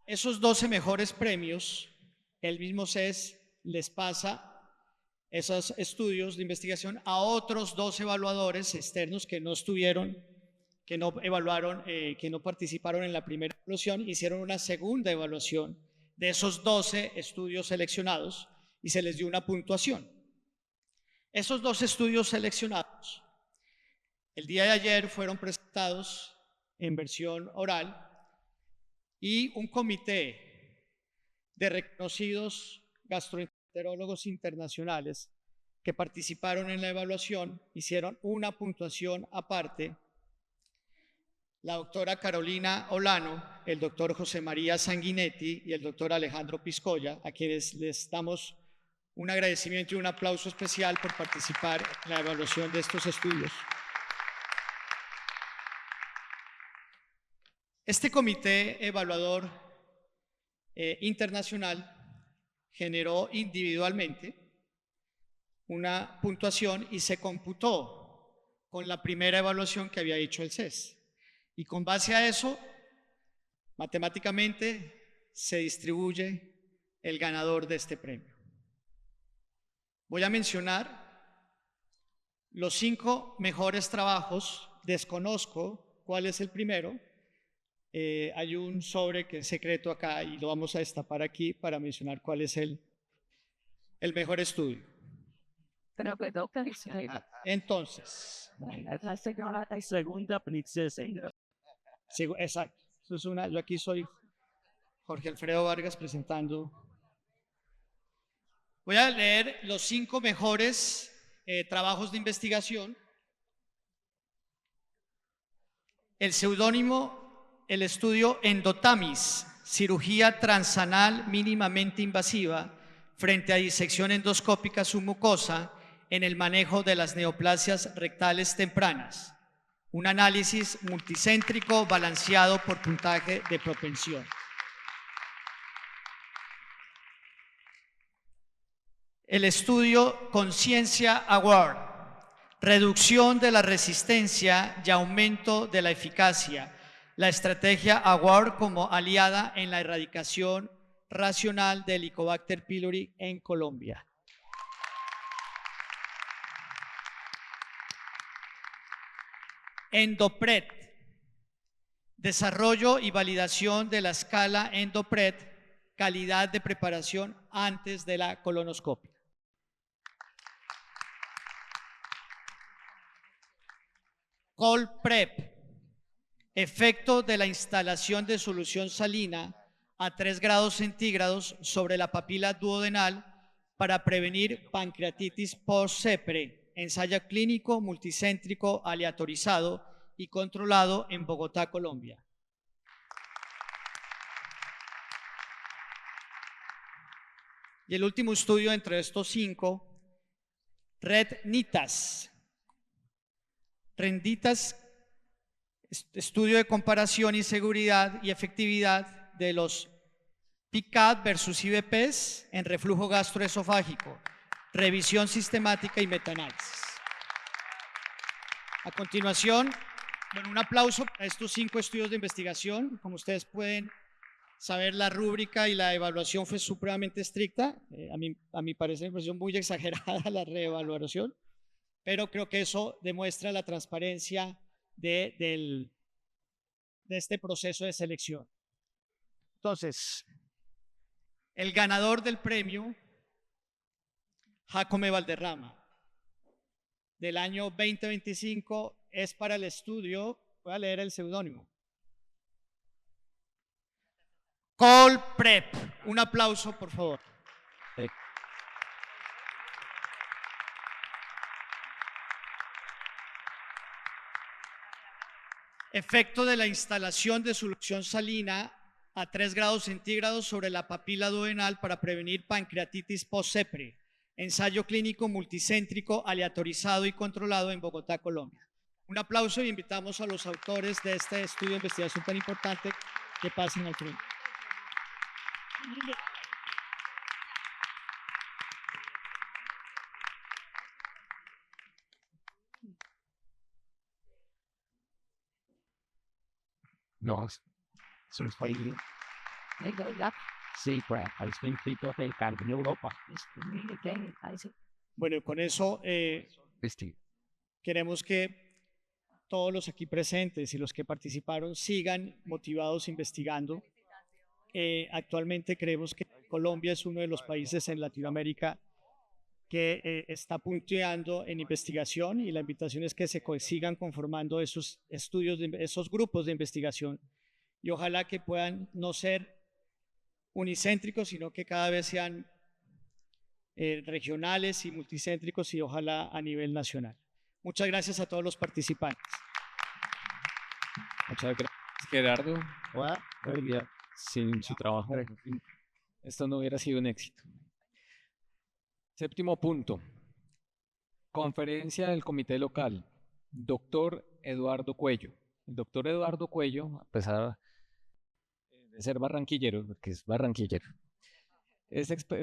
Esos 12 mejores premios, el mismo CES les pasa esos estudios de investigación a otros 2 evaluadores externos que no estuvieron, que no evaluaron, que no participaron en la primera evaluación, hicieron una segunda evaluación de esos 12 estudios seleccionados y se les dio una puntuación. Esos 2 estudios seleccionados, el día de ayer fueron presentados en versión oral y un comité de reconocidos gastroenterólogos internacionales que participaron en la evaluación hicieron una puntuación aparte. La doctora Carolina Olano, el doctor José María Sanguinetti y el doctor Alejandro Piscoya, a quienes les damos un agradecimiento y un aplauso especial por participar en la evaluación de estos estudios. Este comité evaluador internacional generó individualmente una puntuación y se computó con la primera evaluación que había hecho el CES. Y con base a eso, matemáticamente se distribuye el ganador de este premio. Voy a mencionar los 5 mejores trabajos. Desconozco cuál es el primero. Hay un sobre que es secreto acá y lo vamos a destapar aquí para mencionar cuál es el mejor estudio. Entonces, La segunda princesa. sí, exacto. Eso es yo aquí soy Jorge Alfredo Vargas presentando. Voy a leer los 5 mejores trabajos de investigación. El seudónimo, el estudio Endotamis, cirugía transanal mínimamente invasiva frente a disección endoscópica submucosa en el manejo de las neoplasias rectales tempranas. Un análisis multicéntrico balanceado por puntaje de propensión. El estudio Conciencia Award, reducción de la resistencia y aumento de la eficacia. La estrategia Award como aliada en la erradicación racional del Helicobacter pylori en Colombia. Endopred, desarrollo y validación de la escala Endopred, calidad de preparación antes de la colonoscopia. Colprep, efecto de la instalación de solución salina a 3 grados centígrados sobre la papila duodenal para prevenir pancreatitis post-CEPRE, ensayo clínico multicéntrico aleatorizado y controlado en Bogotá, Colombia. Y el último estudio entre estos 5, REDNITAS. REDNITAS, estudio de comparación y seguridad y efectividad de los PICAD versus IVPs en reflujo gastroesofágico, revisión sistemática y metaanálisis. A continuación, bueno, un aplauso a estos 5 estudios de investigación. Como ustedes pueden saber, la rúbrica y la evaluación fue supremamente estricta. A mi parecer me pareció muy exagerada la reevaluación, pero creo que eso demuestra la transparencia de este proceso de selección. Entonces, el ganador del premio, Jacome Valderrama, del año 2025, es para el estudio, voy a leer el seudónimo, Colprep. Un aplauso, por favor. Efecto de la instalación de solución salina a 3 grados centígrados sobre la papila duodenal para prevenir pancreatitis post-CEPRE. Ensayo clínico multicéntrico, aleatorizado y controlado en Bogotá, Colombia. Un aplauso y invitamos a los autores de este estudio de investigación tan importante que pasen al frente. No, soy feliz. Sí, pues, al fin, de en Europa. Bueno, con eso queremos que todos los aquí presentes y los que participaron sigan motivados investigando. Actualmente creemos que Colombia es uno de los países en Latinoamérica que está punteando en investigación, y la invitación es que se sigan conformando esos estudios, esos grupos de investigación, y ojalá que puedan no ser unicéntricos, sino que cada vez sean regionales y multicéntricos, y ojalá a nivel nacional. Muchas gracias a todos los participantes. Muchas gracias, Gerardo. Sin su trabajo, esto no hubiera sido un éxito. Séptimo punto. Conferencia del comité local. Doctor Eduardo Cuello. El doctor Eduardo Cuello, a pesar de ser barranquillero, porque es barranquillero,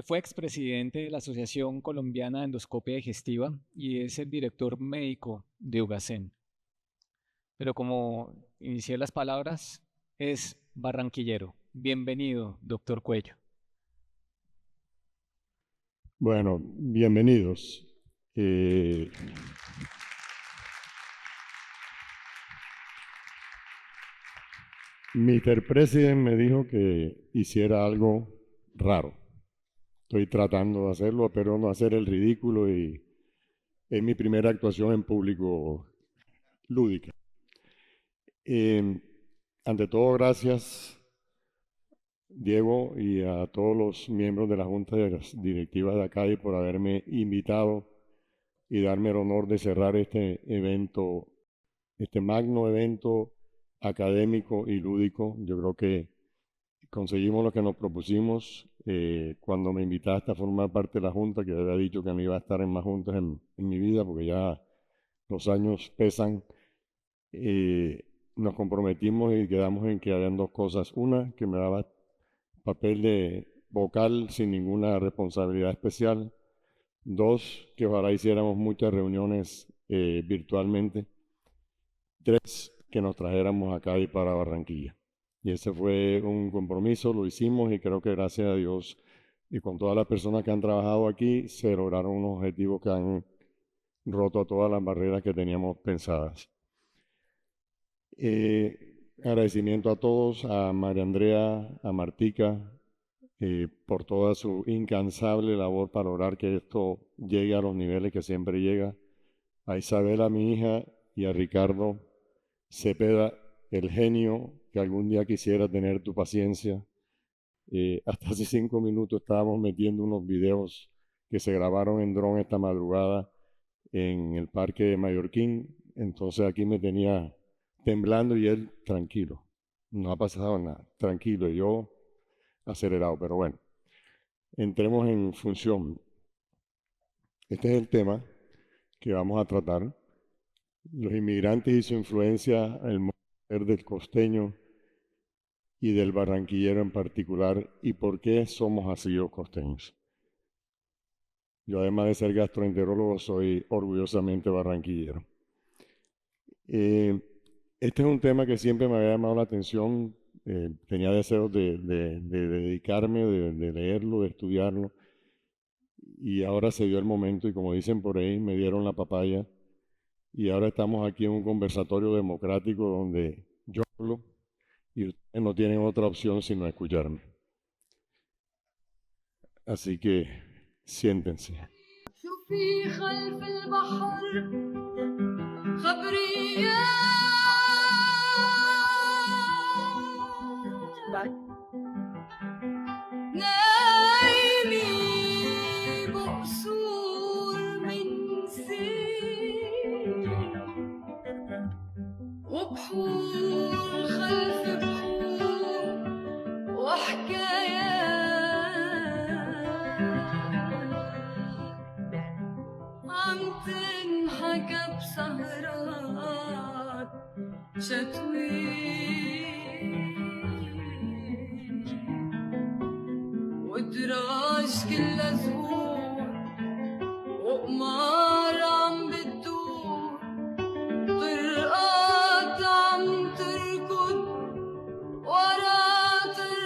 fue expresidente de la Asociación Colombiana de Endoscopia Digestiva y es el director médico de UGACEN. Pero como inicié las palabras, es barranquillero. Bienvenido, doctor Cuello. Bueno, bienvenidos. Mr. President me dijo que hiciera algo raro. Estoy tratando de hacerlo, pero no hacer el ridículo, y es mi primera actuación en público lúdica. Ante todo, gracias, Diego, y a todos los miembros de la Junta de las Directivas de ACADI por haberme invitado y darme el honor de cerrar este evento, este magno evento académico y lúdico. Yo creo que conseguimos lo que nos propusimos. Cuando me invitaste a formar parte de la Junta, que había dicho que no iba a estar en más juntas en mi vida, porque ya los años pesan, nos comprometimos y quedamos en que habían 2 cosas. Una, que me daba papel de vocal sin ninguna responsabilidad especial. 2, que ojalá hiciéramos muchas reuniones virtualmente. 3, que nos trajéramos acá y para Barranquilla. Y ese fue un compromiso, lo hicimos, y creo que gracias a Dios y con todas las personas que han trabajado aquí se lograron unos objetivos que han roto todas las barreras que teníamos pensadas. Agradecimiento a todos, a María Andrea, a Martica, por toda su incansable labor para lograr que esto llegue a los niveles que siempre llega. A Isabela, mi hija, y a Ricardo Cepeda, el genio que algún día quisiera tener tu paciencia. Hasta hace 5 minutos estábamos metiendo unos videos que se grabaron en dron esta madrugada en el Parque de Mallorquín. Entonces aquí me tenía temblando y él tranquilo. No ha pasado nada, tranquilo, y yo acelerado, pero bueno, entremos en función. Este es el tema que vamos a tratar. Los inmigrantes y su influencia en el modo del costeño y del barranquillero en particular, y por qué somos así los costeños. Yo, además de ser gastroenterólogo, soy orgullosamente barranquillero. Este es un tema que siempre me había llamado la atención. Tenía deseos de dedicarme, de leerlo, de estudiarlo. Y ahora se dio el momento y, como dicen por ahí, me dieron la papaya. Y ahora estamos aquí en un conversatorio democrático donde yo hablo y ustedes no tienen otra opción sino escucharme. Así que siéntense. شوفي خلف البحر خبريات نايمي بقصور من سين وبحور خلف بحور وحكايات عم تنحكى بسهرات شتوين ودراج كلها زهور وقمار عم بتدور طرقات عم تركض ورا طرقات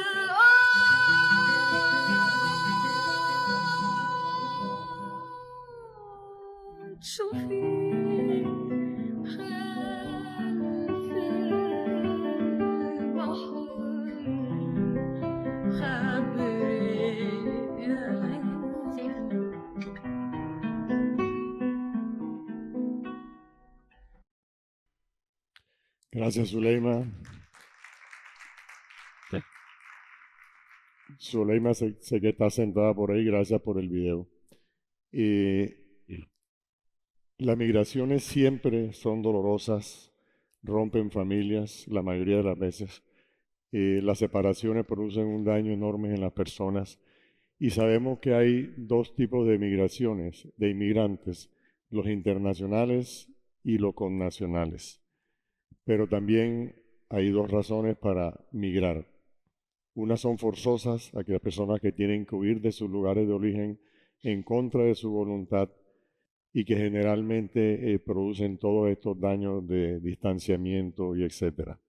شوفي خلف البحر Gracias, Zuleima. Zuleima, sé que está sentada por ahí, gracias por el video. Las migraciones siempre son dolorosas, rompen familias la mayoría de las veces. Las separaciones producen un daño enorme en las personas y sabemos que hay dos tipos de migraciones, de inmigrantes, los internacionales y los connacionales. Pero también hay dos razones para migrar. Unas son forzosas, aquellas personas que tienen que huir de sus lugares de origen en contra de su voluntad y que generalmente producen todos estos daños de distanciamiento y etcétera.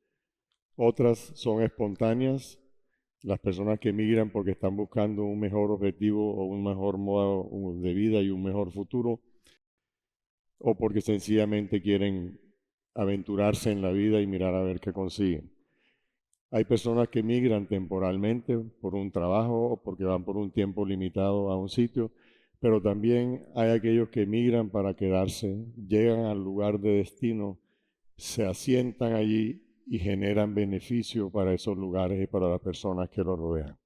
Otras son espontáneas, las personas que migran porque están buscando un mejor objetivo o un mejor modo de vida y un mejor futuro, o porque sencillamente quieren aventurarse en la vida y mirar a ver qué consiguen. Hay personas que migran temporalmente por un trabajo o porque van por un tiempo limitado a un sitio, pero también hay aquellos que migran para quedarse, llegan al lugar de destino, se asientan allí y generan beneficio para esos lugares y para las personas que los rodean.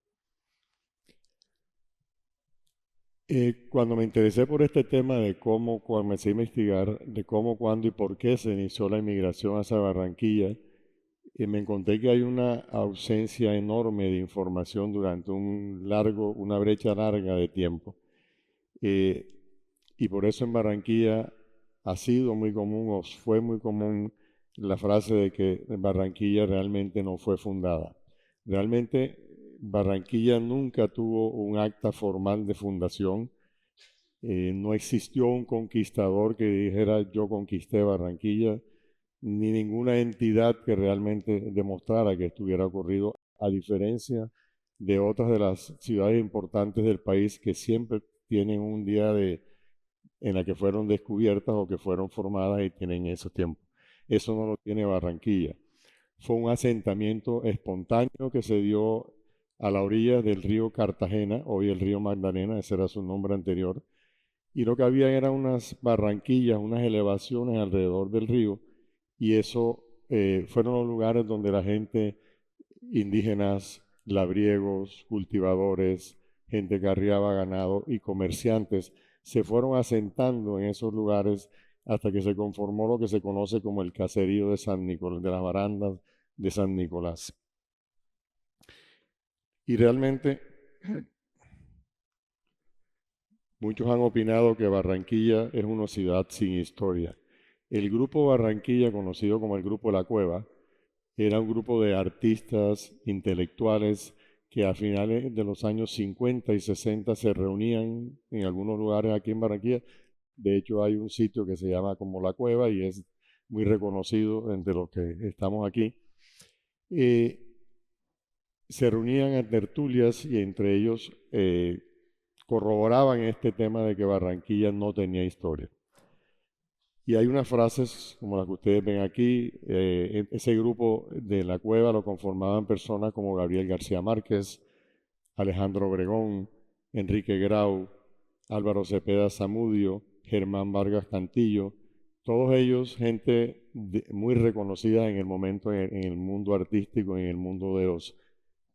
Cuando me interesé por este tema de cómo, cuando comencé a investigar de cómo, cuándo y por qué se inició la inmigración hacia Barranquilla, me encontré que hay una ausencia enorme de información durante una brecha larga de tiempo. Y por eso en Barranquilla ha sido muy común o fue muy común la frase de que Barranquilla realmente no fue fundada. Realmente Barranquilla nunca tuvo un acta formal de fundación. No existió un conquistador que dijera yo conquisté Barranquilla, ni ninguna entidad que realmente demostrara que esto hubiera ocurrido, a diferencia de otras de las ciudades importantes del país que siempre tienen un día en la que fueron descubiertas o que fueron formadas y tienen esos tiempos. Eso no lo tiene Barranquilla. Fue un asentamiento espontáneo que se dio a la orilla del río Cartagena, hoy el río Magdalena, ese era su nombre anterior, y lo que había eran unas barranquillas, unas elevaciones alrededor del río, y eso fueron los lugares donde la gente, indígenas, labriegos, cultivadores, gente que arriaba ganado y comerciantes, se fueron asentando en esos lugares hasta que se conformó lo que se conoce como el caserío de San Nicolás, de las barandas de San Nicolás. Y realmente muchos han opinado que Barranquilla es una ciudad sin historia. El grupo Barranquilla, conocido como el Grupo La Cueva, era un grupo de artistas, intelectuales, que a finales de los años 50 y 60 se reunían en algunos lugares aquí en Barranquilla. De hecho, hay un sitio que se llama como La Cueva y es muy reconocido entre los que estamos aquí. Se reunían en tertulias y entre ellos corroboraban este tema de que Barranquilla no tenía historia. Y hay unas frases como las que ustedes ven aquí. Ese grupo de La Cueva lo conformaban personas como Gabriel García Márquez, Alejandro Obregón, Enrique Grau, Álvaro Cepeda Zamudio, Germán Vargas Cantillo, todos ellos gente muy reconocida en el momento en el mundo artístico, en el mundo de los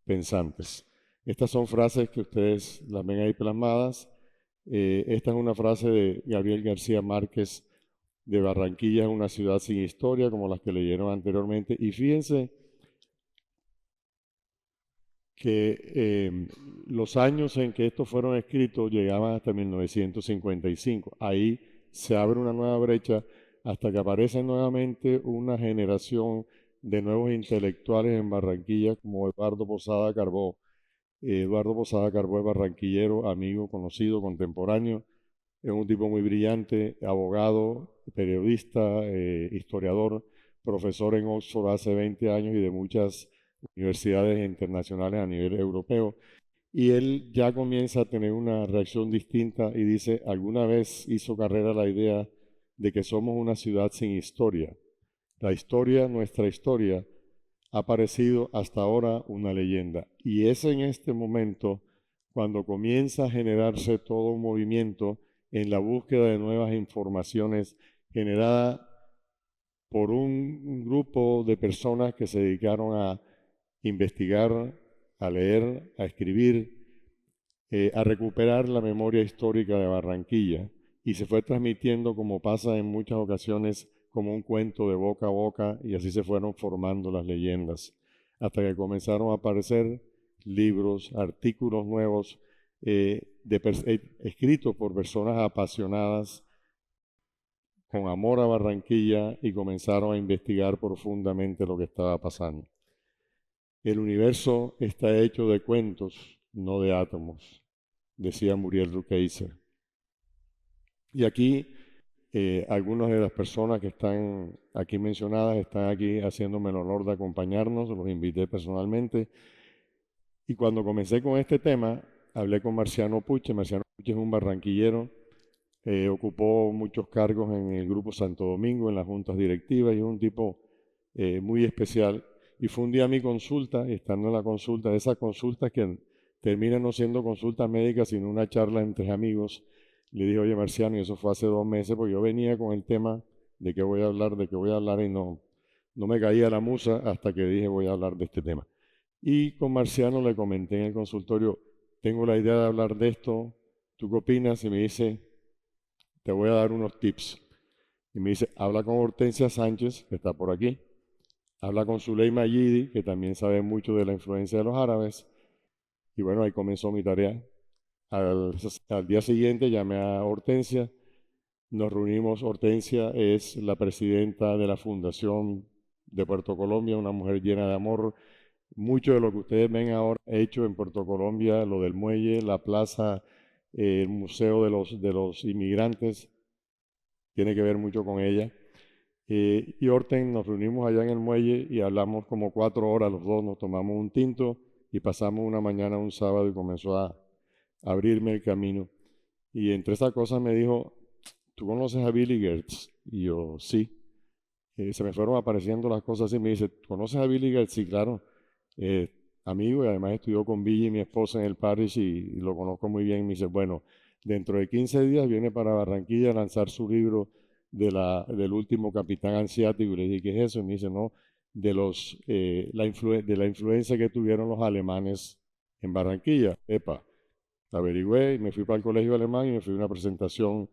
pensantes. Estas son frases que ustedes las ven ahí plasmadas. Esta es una frase de Gabriel García Márquez: de Barranquilla es una ciudad sin historia, como las que leyeron anteriormente. Y fíjense que los años en que estos fueron escritos llegaban hasta 1955. Ahí se abre una nueva brecha hasta que aparece nuevamente una generación de nuevos intelectuales en Barranquilla, como Eduardo Posada Carbó. Eduardo Posada Carbó es barranquillero, amigo, conocido, contemporáneo. Es un tipo muy brillante, abogado, periodista, historiador, profesor en Oxford hace 20 años y de muchas universidades internacionales a nivel europeo. Y él ya comienza a tener una reacción distinta y dice: alguna vez hizo carrera la idea de que somos una ciudad sin historia. La historia, nuestra historia, ha parecido hasta ahora una leyenda. Y es en este momento cuando comienza a generarse todo un movimiento en la búsqueda de nuevas informaciones generada por un grupo de personas que se dedicaron a investigar, a leer, a escribir, a recuperar la memoria histórica de Barranquilla, y se fue transmitiendo, como pasa en muchas ocasiones, como un cuento de boca a boca, y así se fueron formando las leyendas, hasta que comenzaron a aparecer libros, artículos nuevos, escritos por personas apasionadas, con amor a Barranquilla, y comenzaron a investigar profundamente lo que estaba pasando. El universo está hecho de cuentos, no de átomos, decía Muriel Rukeyser. Y aquí algunas de las personas que están aquí mencionadas están aquí haciéndome el honor de acompañarnos, los invité personalmente. Y cuando comencé con este tema, hablé con Marciano Puche. Marciano Puche es un barranquillero, ocupó muchos cargos en el Grupo Santo Domingo, en las juntas directivas, y es un tipo muy especial. Y fue un día a mi consulta, y estando en la consulta, de esas consultas que terminan no siendo consultas médicas, sino una charla entre amigos, le dije: oye, Marciano, y eso fue hace 2 meses, porque yo venía con el tema de qué voy a hablar, y no me caía la musa hasta que dije: voy a hablar de este tema. Y con Marciano le comenté en el consultorio: tengo la idea de hablar de esto, ¿tú qué opinas? Y me dice: te voy a dar unos tips. Y me dice: habla con Hortensia Sánchez, que está por aquí. Habla con Zuleima Yidi, que también sabe mucho de la influencia de los árabes. Y bueno, ahí comenzó mi tarea. Al día siguiente llamé a Hortensia, nos reunimos. Hortensia es la presidenta de la Fundación de Puerto Colombia, una mujer llena de amor. Mucho de lo que ustedes ven ahora hecho en Puerto Colombia, lo del muelle, la plaza, el museo de los inmigrantes, tiene que ver mucho con ella. Y Horten, nos reunimos allá en el muelle y hablamos como 4 horas los dos, nos tomamos un tinto y pasamos una mañana un sábado, y comenzó a abrirme el camino. Y entre esas cosas me dijo: ¿tú conoces a Billy Gertz? Y yo: sí. Se me fueron apareciendo las cosas así. Me dice: ¿conoces a Billy Gertz? Sí, claro. Amigo, y además estudió con Billy, mi esposa, en el Parish, y lo conozco muy bien. Me dice: bueno, dentro de 15 días viene para Barranquilla a lanzar su libro del último capitán asiático. Y le dije: ¿qué es eso? Y me dice: no, de la influencia que tuvieron los alemanes en Barranquilla. Epa, averigüé y me fui para el colegio alemán y me fui a una presentación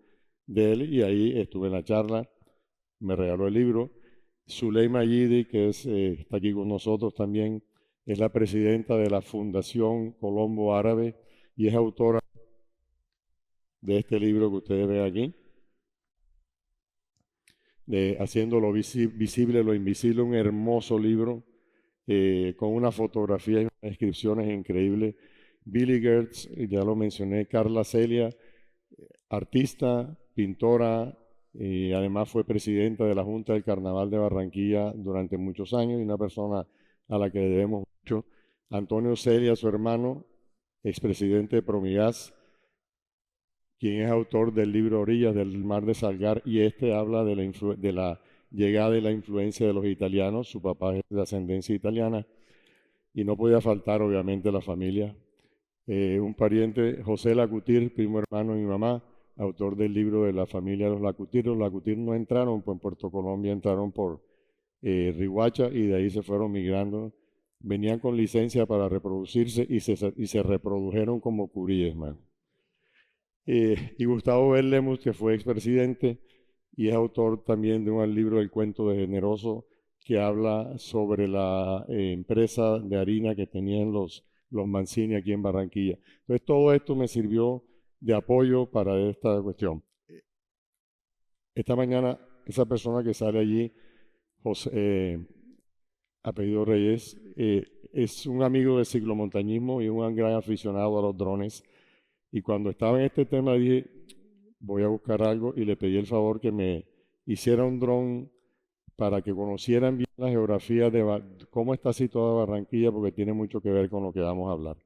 de él y ahí estuve en la charla, me regaló el libro. Zuleima Yidi, que está aquí con nosotros también, es la presidenta de la Fundación Colombo Árabe y es autora de este libro que ustedes ven aquí, de Haciendo lo visible lo invisible, un hermoso libro con una fotografía y unas descripciones increíbles. Billy Gertz, ya lo mencioné, Carla Celia, artista, pintora, y además fue presidenta de la Junta del Carnaval de Barranquilla durante muchos años y una persona a la que le debemos mucho. Antonio Celia, su hermano, expresidente de Promigas, quien es autor del libro Orillas del Mar de Salgar, y habla de la llegada y la influencia de los italianos. Su papá es de ascendencia italiana y no podía faltar obviamente la familia. Un pariente, José Lacutir, primo hermano de mi mamá, autor del libro de la familia de los Lacutir. Los Lacutir no entraron por Puerto Colombia, entraron por Riohacha y de ahí se fueron migrando. Venían con licencia para reproducirse y se reprodujeron como curíes, man. Y Gustavo Berlemus, que fue expresidente y es autor también de un libro del cuento de Generoso, que habla sobre la empresa de harina que tenían los Mancini aquí en Barranquilla. Entonces todo esto me sirvió de apoyo para esta cuestión. Esta mañana esa persona que sale allí, José, apellido Reyes, es un amigo del ciclomontañismo y un gran aficionado a los drones. Y cuando estaba en este tema dije, voy a buscar algo y le pedí el favor que me hiciera un dron para que conocieran bien la geografía de cómo está situada Barranquilla, porque tiene mucho que ver con lo que vamos a hablar.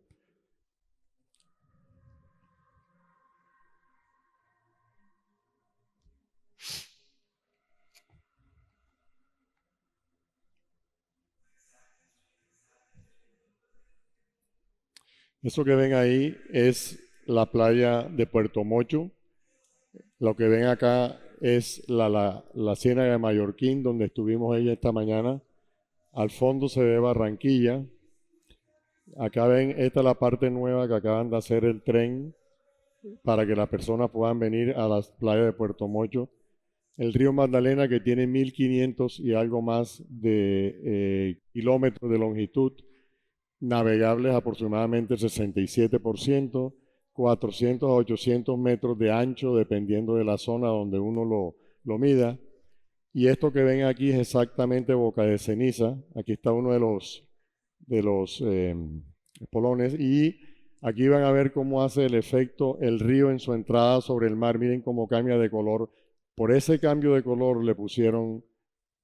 Eso que ven ahí es la playa de Puerto Mocho. Lo que ven acá es la Ciénaga de Mallorquín, donde estuvimos ella esta mañana. Al fondo se ve Barranquilla. Acá ven, esta es la parte nueva que acaban de hacer el tren para que las personas puedan venir a las playas de Puerto Mocho. El río Magdalena, que tiene 1500 y algo más de kilómetros de longitud, navegables aproximadamente el 67%, 400 a 800 metros de ancho, dependiendo de la zona donde uno lo mida. Y esto que ven aquí es exactamente Boca de Ceniza. Aquí está uno de los polones y aquí van a ver cómo hace el efecto el río en su entrada sobre el mar. Miren cómo cambia de color. Por ese cambio de color le pusieron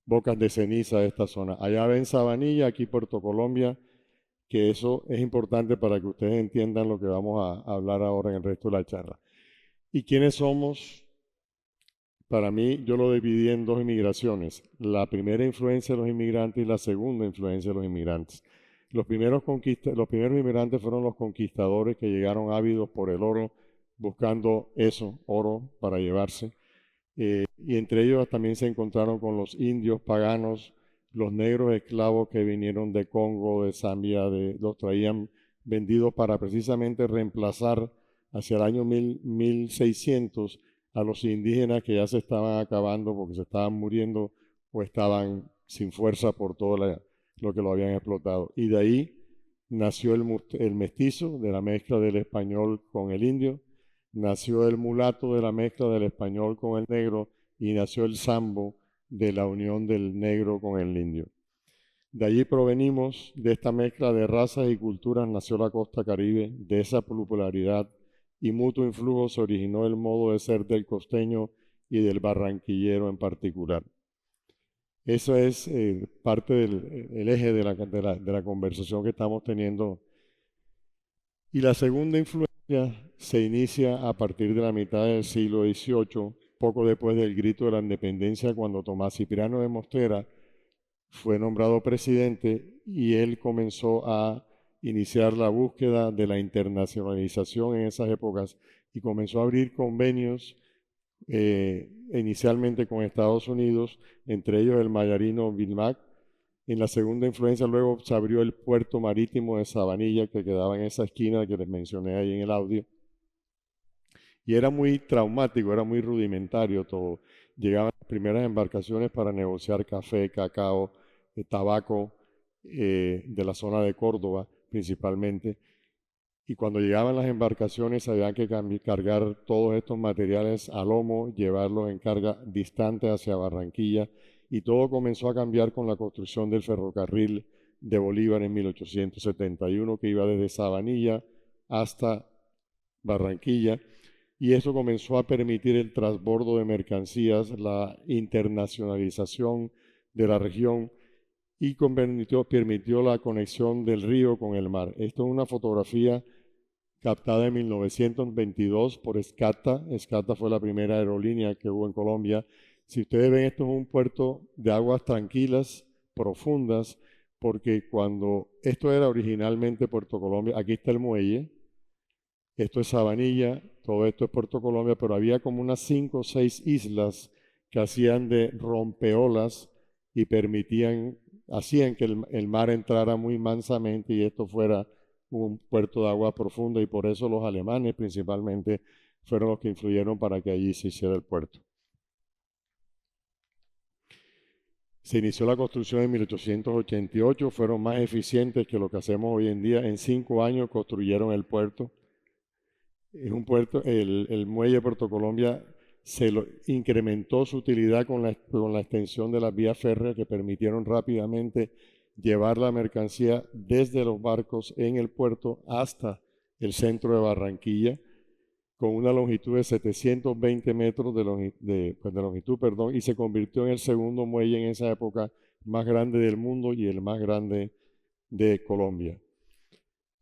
bocas de ceniza a esta zona. Allá ven Sabanilla, aquí Puerto Colombia, que eso es importante para que ustedes entiendan lo que vamos a hablar ahora en el resto de la charla. ¿Y quiénes somos? Para mí, yo lo dividí en dos inmigraciones. La primera influencia de los inmigrantes y la segunda influencia de los inmigrantes. Los primeros inmigrantes fueron los conquistadores que llegaron ávidos por el oro, buscando eso, oro, para llevarse. Y entre ellos también se encontraron con los indios paganos, los negros esclavos que vinieron de Congo, de Zambia, los traían vendidos para precisamente reemplazar hacia el año 1600 a los indígenas que ya se estaban acabando porque se estaban muriendo o estaban sin fuerza por todo lo que lo habían explotado. Y de ahí nació el mestizo, de la mezcla del español con el indio, nació el mulato, de la mezcla del español con el negro, y nació el sambo, de la unión del negro con el indio. De allí provenimos, de esta mezcla de razas y culturas nació la costa caribe. De esa popularidad y mutuo influjo se originó el modo de ser del costeño y del barranquillero en particular. Eso es parte del eje de la conversación que estamos teniendo. Y la segunda influencia se inicia a partir de la mitad del siglo XVIII, poco después del grito de la independencia, cuando Tomás Cipriano de Mostera fue nombrado presidente y él comenzó a iniciar la búsqueda de la internacionalización en esas épocas y comenzó a abrir convenios inicialmente con Estados Unidos, entre ellos el Mayarino Vilmac. En la segunda influencia luego se abrió el puerto marítimo de Sabanilla, que quedaba en esa esquina que les mencioné ahí en el audio. Y era muy traumático, era muy rudimentario todo. Llegaban las primeras embarcaciones para negociar café, cacao, tabaco, de la zona de Córdoba principalmente. Y cuando llegaban las embarcaciones había que cargar todos estos materiales a lomo, llevarlos en carga distante hacia Barranquilla, y todo comenzó a cambiar con la construcción del ferrocarril de Bolívar en 1871, que iba desde Sabanilla hasta Barranquilla, y eso comenzó a permitir el transbordo de mercancías, la internacionalización de la región, y permitió la conexión del río con el mar. Esto es una fotografía captada en 1922 por Escata. Escata fue la primera aerolínea que hubo en Colombia. Si ustedes ven, esto es un puerto de aguas tranquilas, profundas, porque cuando esto era originalmente Puerto Colombia, aquí está el muelle, esto es Sabanilla, todo esto es Puerto Colombia, pero había como unas 5 o 6 islas que hacían de rompeolas y hacían que el mar entrara muy mansamente y esto fuera un puerto de agua profunda, y por eso los alemanes principalmente fueron los que influyeron para que allí se hiciera el puerto. Se inició la construcción en 1888, fueron más eficientes que lo que hacemos hoy en día. En 5 años construyeron el puerto. Es un puerto, el muelle de Puerto Colombia incrementó su utilidad con la extensión de las vías férreas que permitieron rápidamente llevar la mercancía desde los barcos en el puerto hasta el centro de Barranquilla, con una longitud de 720 metros de longitud, y se convirtió en el segundo muelle en esa época más grande del mundo y el más grande de Colombia.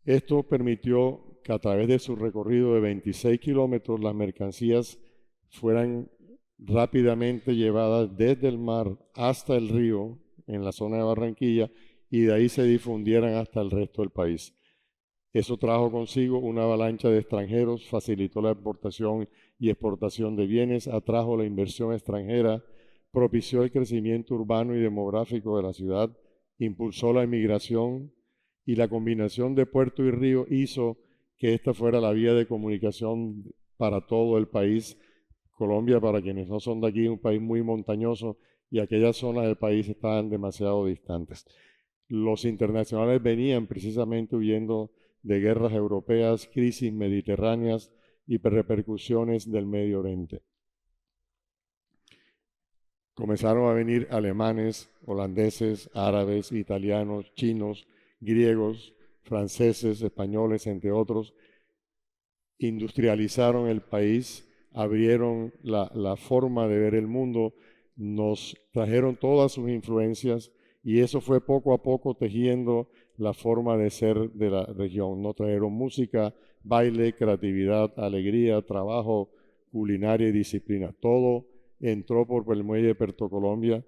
Esto permitió que a través de su recorrido de 26 kilómetros las mercancías fueran rápidamente llevadas desde el mar hasta el río en la zona de Barranquilla y de ahí se difundieran hasta el resto del país. Eso trajo consigo una avalancha de extranjeros, facilitó la importación y exportación de bienes, atrajo la inversión extranjera, propició el crecimiento urbano y demográfico de la ciudad, impulsó la inmigración, y la combinación de puerto y río hizo que esta fuera la vía de comunicación para todo el país. Colombia, para quienes no son de aquí, es un país muy montañoso y aquellas zonas del país estaban demasiado distantes. Los internacionales venían precisamente huyendo de guerras europeas, crisis mediterráneas y repercusiones del Medio Oriente. Comenzaron a venir alemanes, holandeses, árabes, italianos, chinos, griegos, franceses, españoles, entre otros. Industrializaron el país, abrieron la forma de ver el mundo, nos trajeron todas sus influencias y eso fue poco a poco tejiendo la forma de ser de la región. Nos trajeron música, baile, creatividad, alegría, trabajo, culinaria y disciplina. Todo entró por el muelle de Puerto Colombia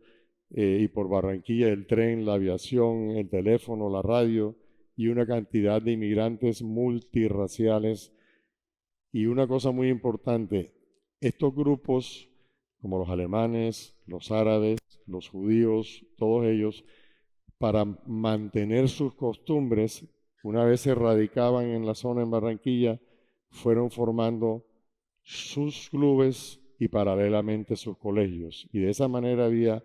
y por Barranquilla, el tren, la aviación, el teléfono, la radio y una cantidad de inmigrantes multirraciales. Y una cosa muy importante, estos grupos, como los alemanes, los árabes, los judíos, todos ellos, para mantener sus costumbres, una vez se radicaban en la zona en Barranquilla, fueron formando sus clubes y paralelamente sus colegios. Y de esa manera había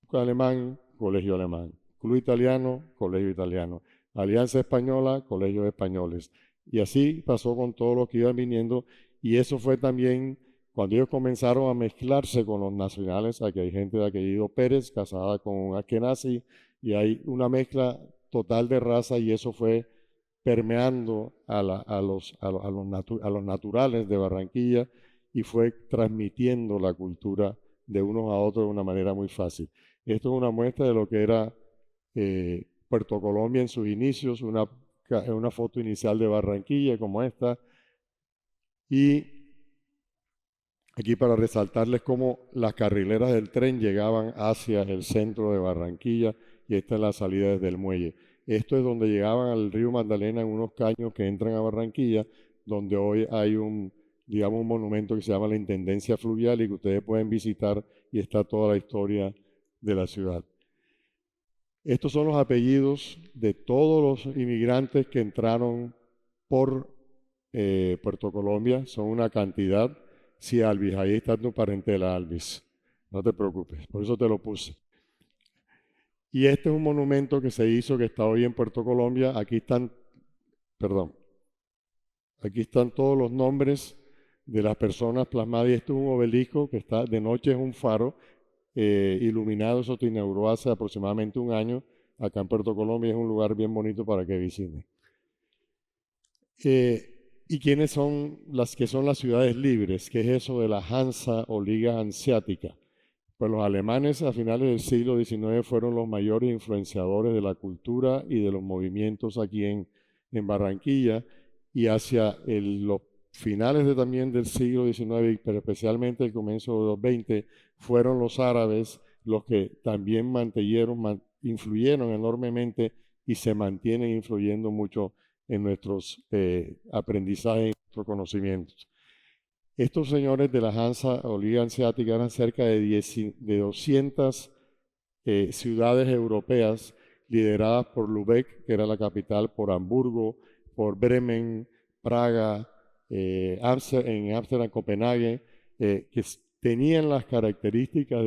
club alemán, colegio alemán, club italiano, colegio italiano, alianza española, colegios españoles. Y así pasó con todos los que iban viniendo, y eso fue también cuando ellos comenzaron a mezclarse con los nacionales. Aquí hay gente de apellido Pérez casada con un Ashkenazi, y hay una mezcla total de raza, y eso fue permeando a los naturales de Barranquilla y fue transmitiendo la cultura de unos a otros de una manera muy fácil. Esto es una muestra de lo que era Puerto Colombia en sus inicios, una foto inicial de Barranquilla como esta, y aquí para resaltarles cómo las carrileras del tren llegaban hacia el centro de Barranquilla, y esta es la salida desde el muelle. Esto es donde llegaban al río Magdalena en unos caños que entran a Barranquilla, donde hoy hay un monumento que se llama la Intendencia Fluvial y que ustedes pueden visitar, y está toda la historia de la ciudad. Estos son los apellidos de todos los inmigrantes que entraron por Puerto Colombia, son una cantidad. Sí, Alvis, ahí está tu parentela, Alvis. No te preocupes, por eso te lo puse. Y este es un monumento que se hizo, que está hoy en Puerto Colombia. Aquí están, perdón, aquí están todos los nombres de las personas plasmadas. Y esto es un obelisco que está, de noche es un faro iluminado. Eso se inauguró hace aproximadamente un año acá en Puerto Colombia. Es un lugar bien bonito para que visiten. ¿Y quiénes son las que son las ciudades libres? ¿Qué es eso de la Hansa o Liga Hanseática? Pues los alemanes a finales del siglo XIX fueron los mayores influenciadores de la cultura y de los movimientos aquí en Barranquilla, y hacia los finales también del siglo XIX, pero especialmente el comienzo de los XX, fueron los árabes los que también influyeron enormemente y se mantienen influyendo mucho en nuestros aprendizajes y nuestros conocimientos. Estos señores de la Hansa o Liga Hanseática eran cerca de 200 ciudades europeas lideradas por Lübeck, que era la capital, por Hamburgo, por Bremen, Praga, en Ámsterdam, Copenhague, que tenían las características,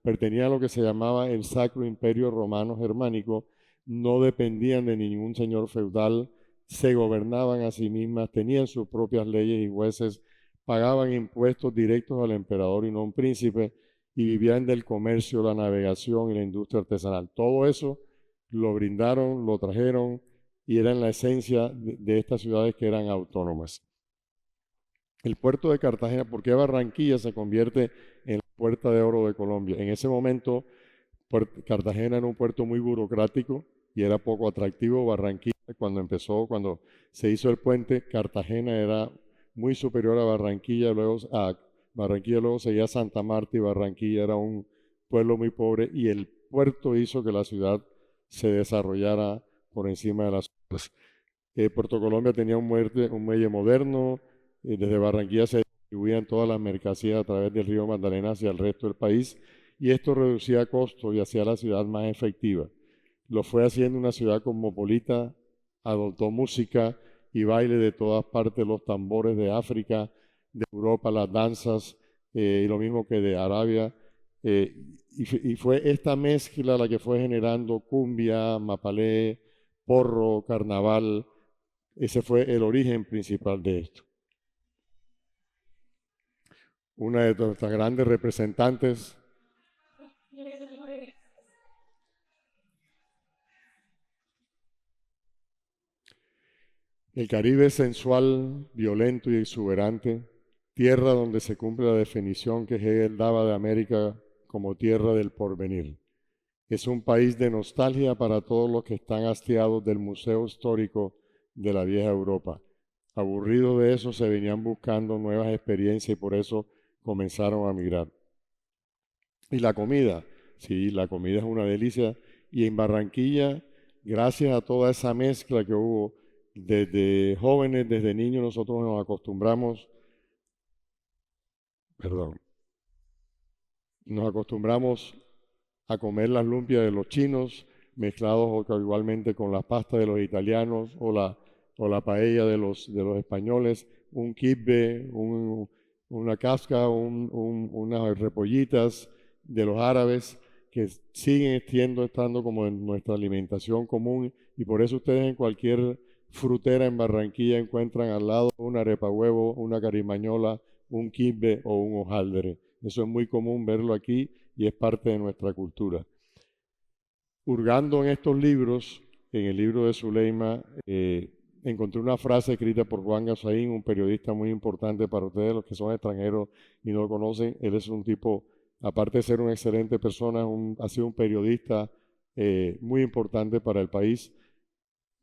pertenían a lo que se llamaba el Sacro Imperio Romano Germánico, no dependían de ningún señor feudal, se gobernaban a sí mismas, tenían sus propias leyes y jueces, pagaban impuestos directos al emperador y no a un príncipe, y vivían del comercio, la navegación y la industria artesanal. Todo eso lo brindaron, lo trajeron, y eran la esencia de estas ciudades que eran autónomas. El puerto de Cartagena, ¿por qué Barranquilla se convierte en la puerta de oro de Colombia? En ese momento, Cartagena era un puerto muy burocrático y era poco atractivo. Barranquilla, cuando se hizo el puente, Cartagena era muy superior a Barranquilla, luego seguía Santa Marta, y Barranquilla era un pueblo muy pobre, y el puerto hizo que la ciudad se desarrollara por encima de las otras. Puerto Colombia tenía un muelle moderno, desde Barranquilla se distribuían todas las mercancías a través del río Magdalena hacia el resto del país, y esto reducía costos y hacía la ciudad más efectiva. Lo fue haciendo una ciudad cosmopolita, adoptó música y baile de todas partes, los tambores de África, de Europa, las danzas, y lo mismo que de Arabia. Y fue esta mezcla la que fue generando cumbia, mapalé, porro, carnaval. Ese fue el origen principal de esto. Una de nuestras grandes representantes, el Caribe es sensual, violento y exuberante, tierra donde se cumple la definición que Hegel daba de América como tierra del porvenir. Es un país de nostalgia para todos los que están hastiados del museo histórico de la vieja Europa. Aburridos de eso, se venían buscando nuevas experiencias y por eso comenzaron a migrar. Y la comida, sí, la comida es una delicia. Y en Barranquilla, gracias a toda esa mezcla que hubo, desde jóvenes, desde niños, nosotros nos acostumbramos a comer las lumpias de los chinos, mezclados igualmente con la pasta de los italianos o la paella de los españoles, un kibbe, una casca, unas repollitas de los árabes, que siguen estando como en nuestra alimentación común, y por eso ustedes en cualquier frutera en Barranquilla encuentran al lado una arepa huevo, una carimañola, un kibbe o un hojaldre. Eso es muy común verlo aquí y es parte de nuestra cultura. Hurgando en estos libros, en el libro de Zuleima, encontré una frase escrita por Juan Gazaín, un periodista muy importante para ustedes, los que son extranjeros y no lo conocen. Él es un tipo, aparte de ser una excelente persona, ha sido un periodista muy importante para el país,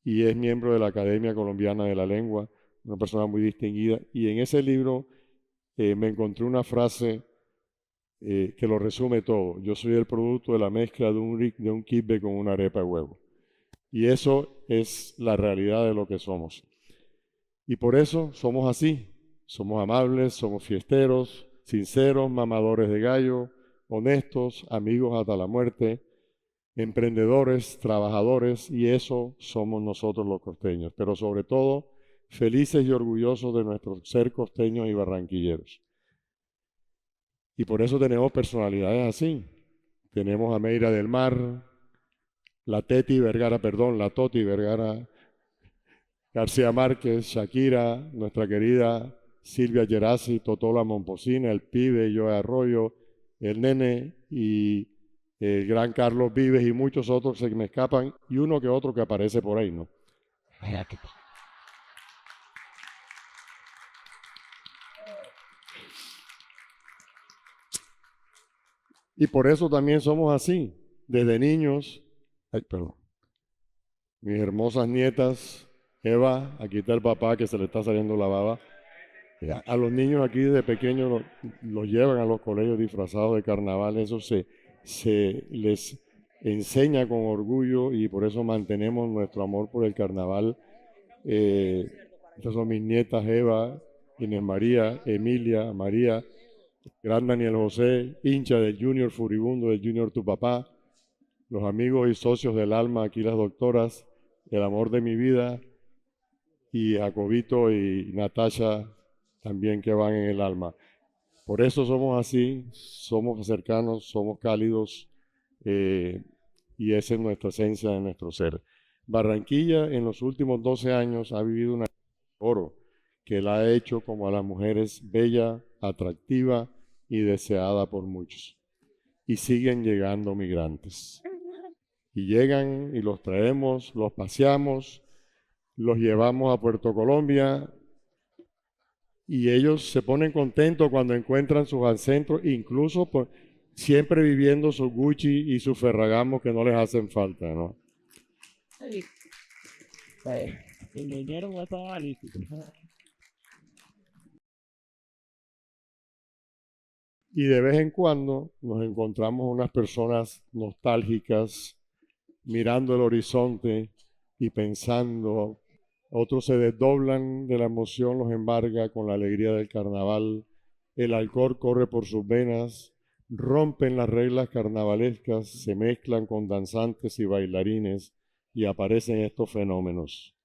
y es miembro de la Academia Colombiana de la Lengua, una persona muy distinguida. Y en ese libro me encontré una frase que lo resume todo. Yo soy el producto de la mezcla de un kibbe con una arepa de huevo. Y eso es la realidad de lo que somos. Y por eso somos así. Somos amables, somos fiesteros, sinceros, mamadores de gallo, honestos, amigos hasta la muerte, emprendedores, trabajadores, y eso somos nosotros los costeños. Pero sobre todo, felices y orgullosos de nuestro ser costeños y barranquilleros. Y por eso tenemos personalidades así. Tenemos a Meira del Mar, la Toti Vergara, García Márquez, Shakira, nuestra querida Silvia Gerasi, Totola Momposina, el Pibe, Joe Arroyo, el Nene y el gran Carlos Vives y muchos otros que me escapan y uno que otro que aparece por ahí, ¿no? Y por eso también somos así, desde niños. Ay, perdón. Mis hermosas nietas, Eva, aquí está el papá que se le está saliendo la baba. A los niños aquí desde pequeños los llevan a los colegios disfrazados de carnaval, eso se les enseña con orgullo y por eso mantenemos nuestro amor por el carnaval. Estas son mis nietas Eva, Inés María, Emilia, María, gran Daniel José, hincha del Junior furibundo, del Junior tu papá, los amigos y socios del alma, aquí las doctoras, el amor de mi vida, y Jacobito y Natasha también que van en el alma. Por eso somos así, somos cercanos, somos cálidos y esa es nuestra esencia de nuestro ser. Barranquilla en los últimos 12 años ha vivido una oro que la ha hecho como a las mujeres bella, atractiva y deseada por muchos. Y siguen llegando migrantes. Y llegan y los traemos, los paseamos, los llevamos a Puerto Colombia y ellos se ponen contentos cuando encuentran sus ancestros, incluso siempre viviendo su Gucci y su Ferragamo que no les hacen falta, ¿no? Y de vez en cuando nos encontramos unas personas nostálgicas mirando el horizonte y pensando. Otros se desdoblan de la emoción, los embarga con la alegría del carnaval. El alcohol corre por sus venas, rompen las reglas carnavalescas, se mezclan con danzantes y bailarines y aparecen estos fenómenos.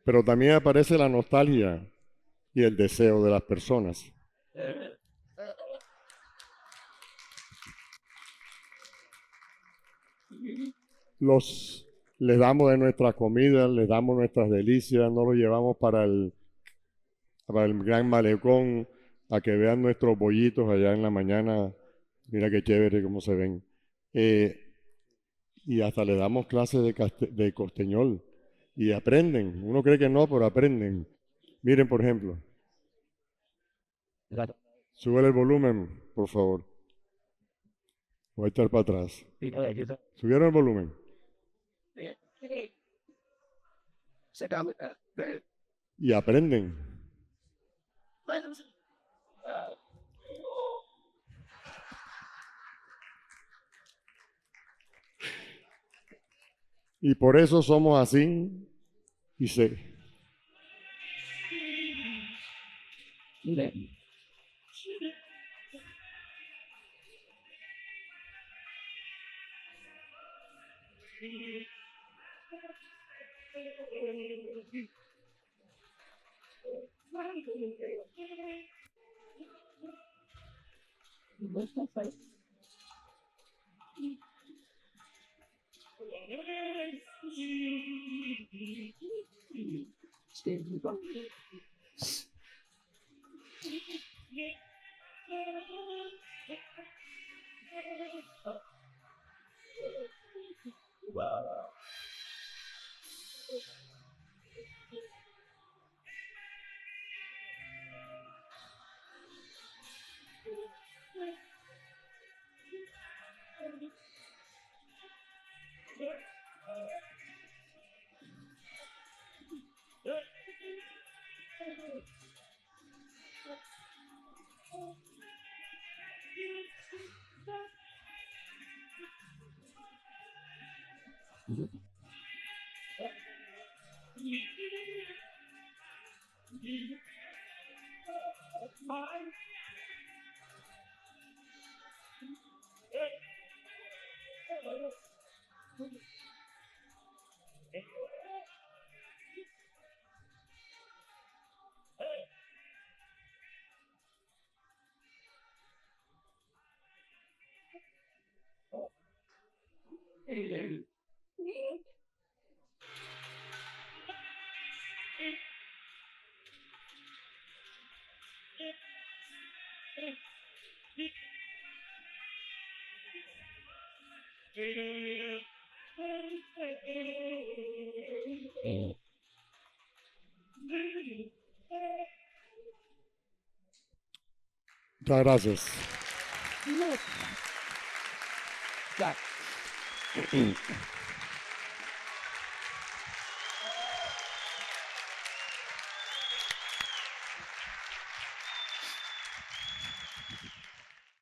Pero también aparece la nostalgia y el deseo de las personas. Les damos de nuestras comidas, les damos nuestras delicias, no los llevamos para el gran malecón a que vean nuestros bollitos allá en la mañana. Mira qué chévere cómo se ven. Y hasta les damos clases de costeñol y aprenden. Uno cree que no, pero aprenden. Miren, por ejemplo. Sube el volumen, por favor. Voy a estar para atrás. ¿Subieron el volumen? Y aprenden. Y por eso somos así y se... Muchas gracias. Jack.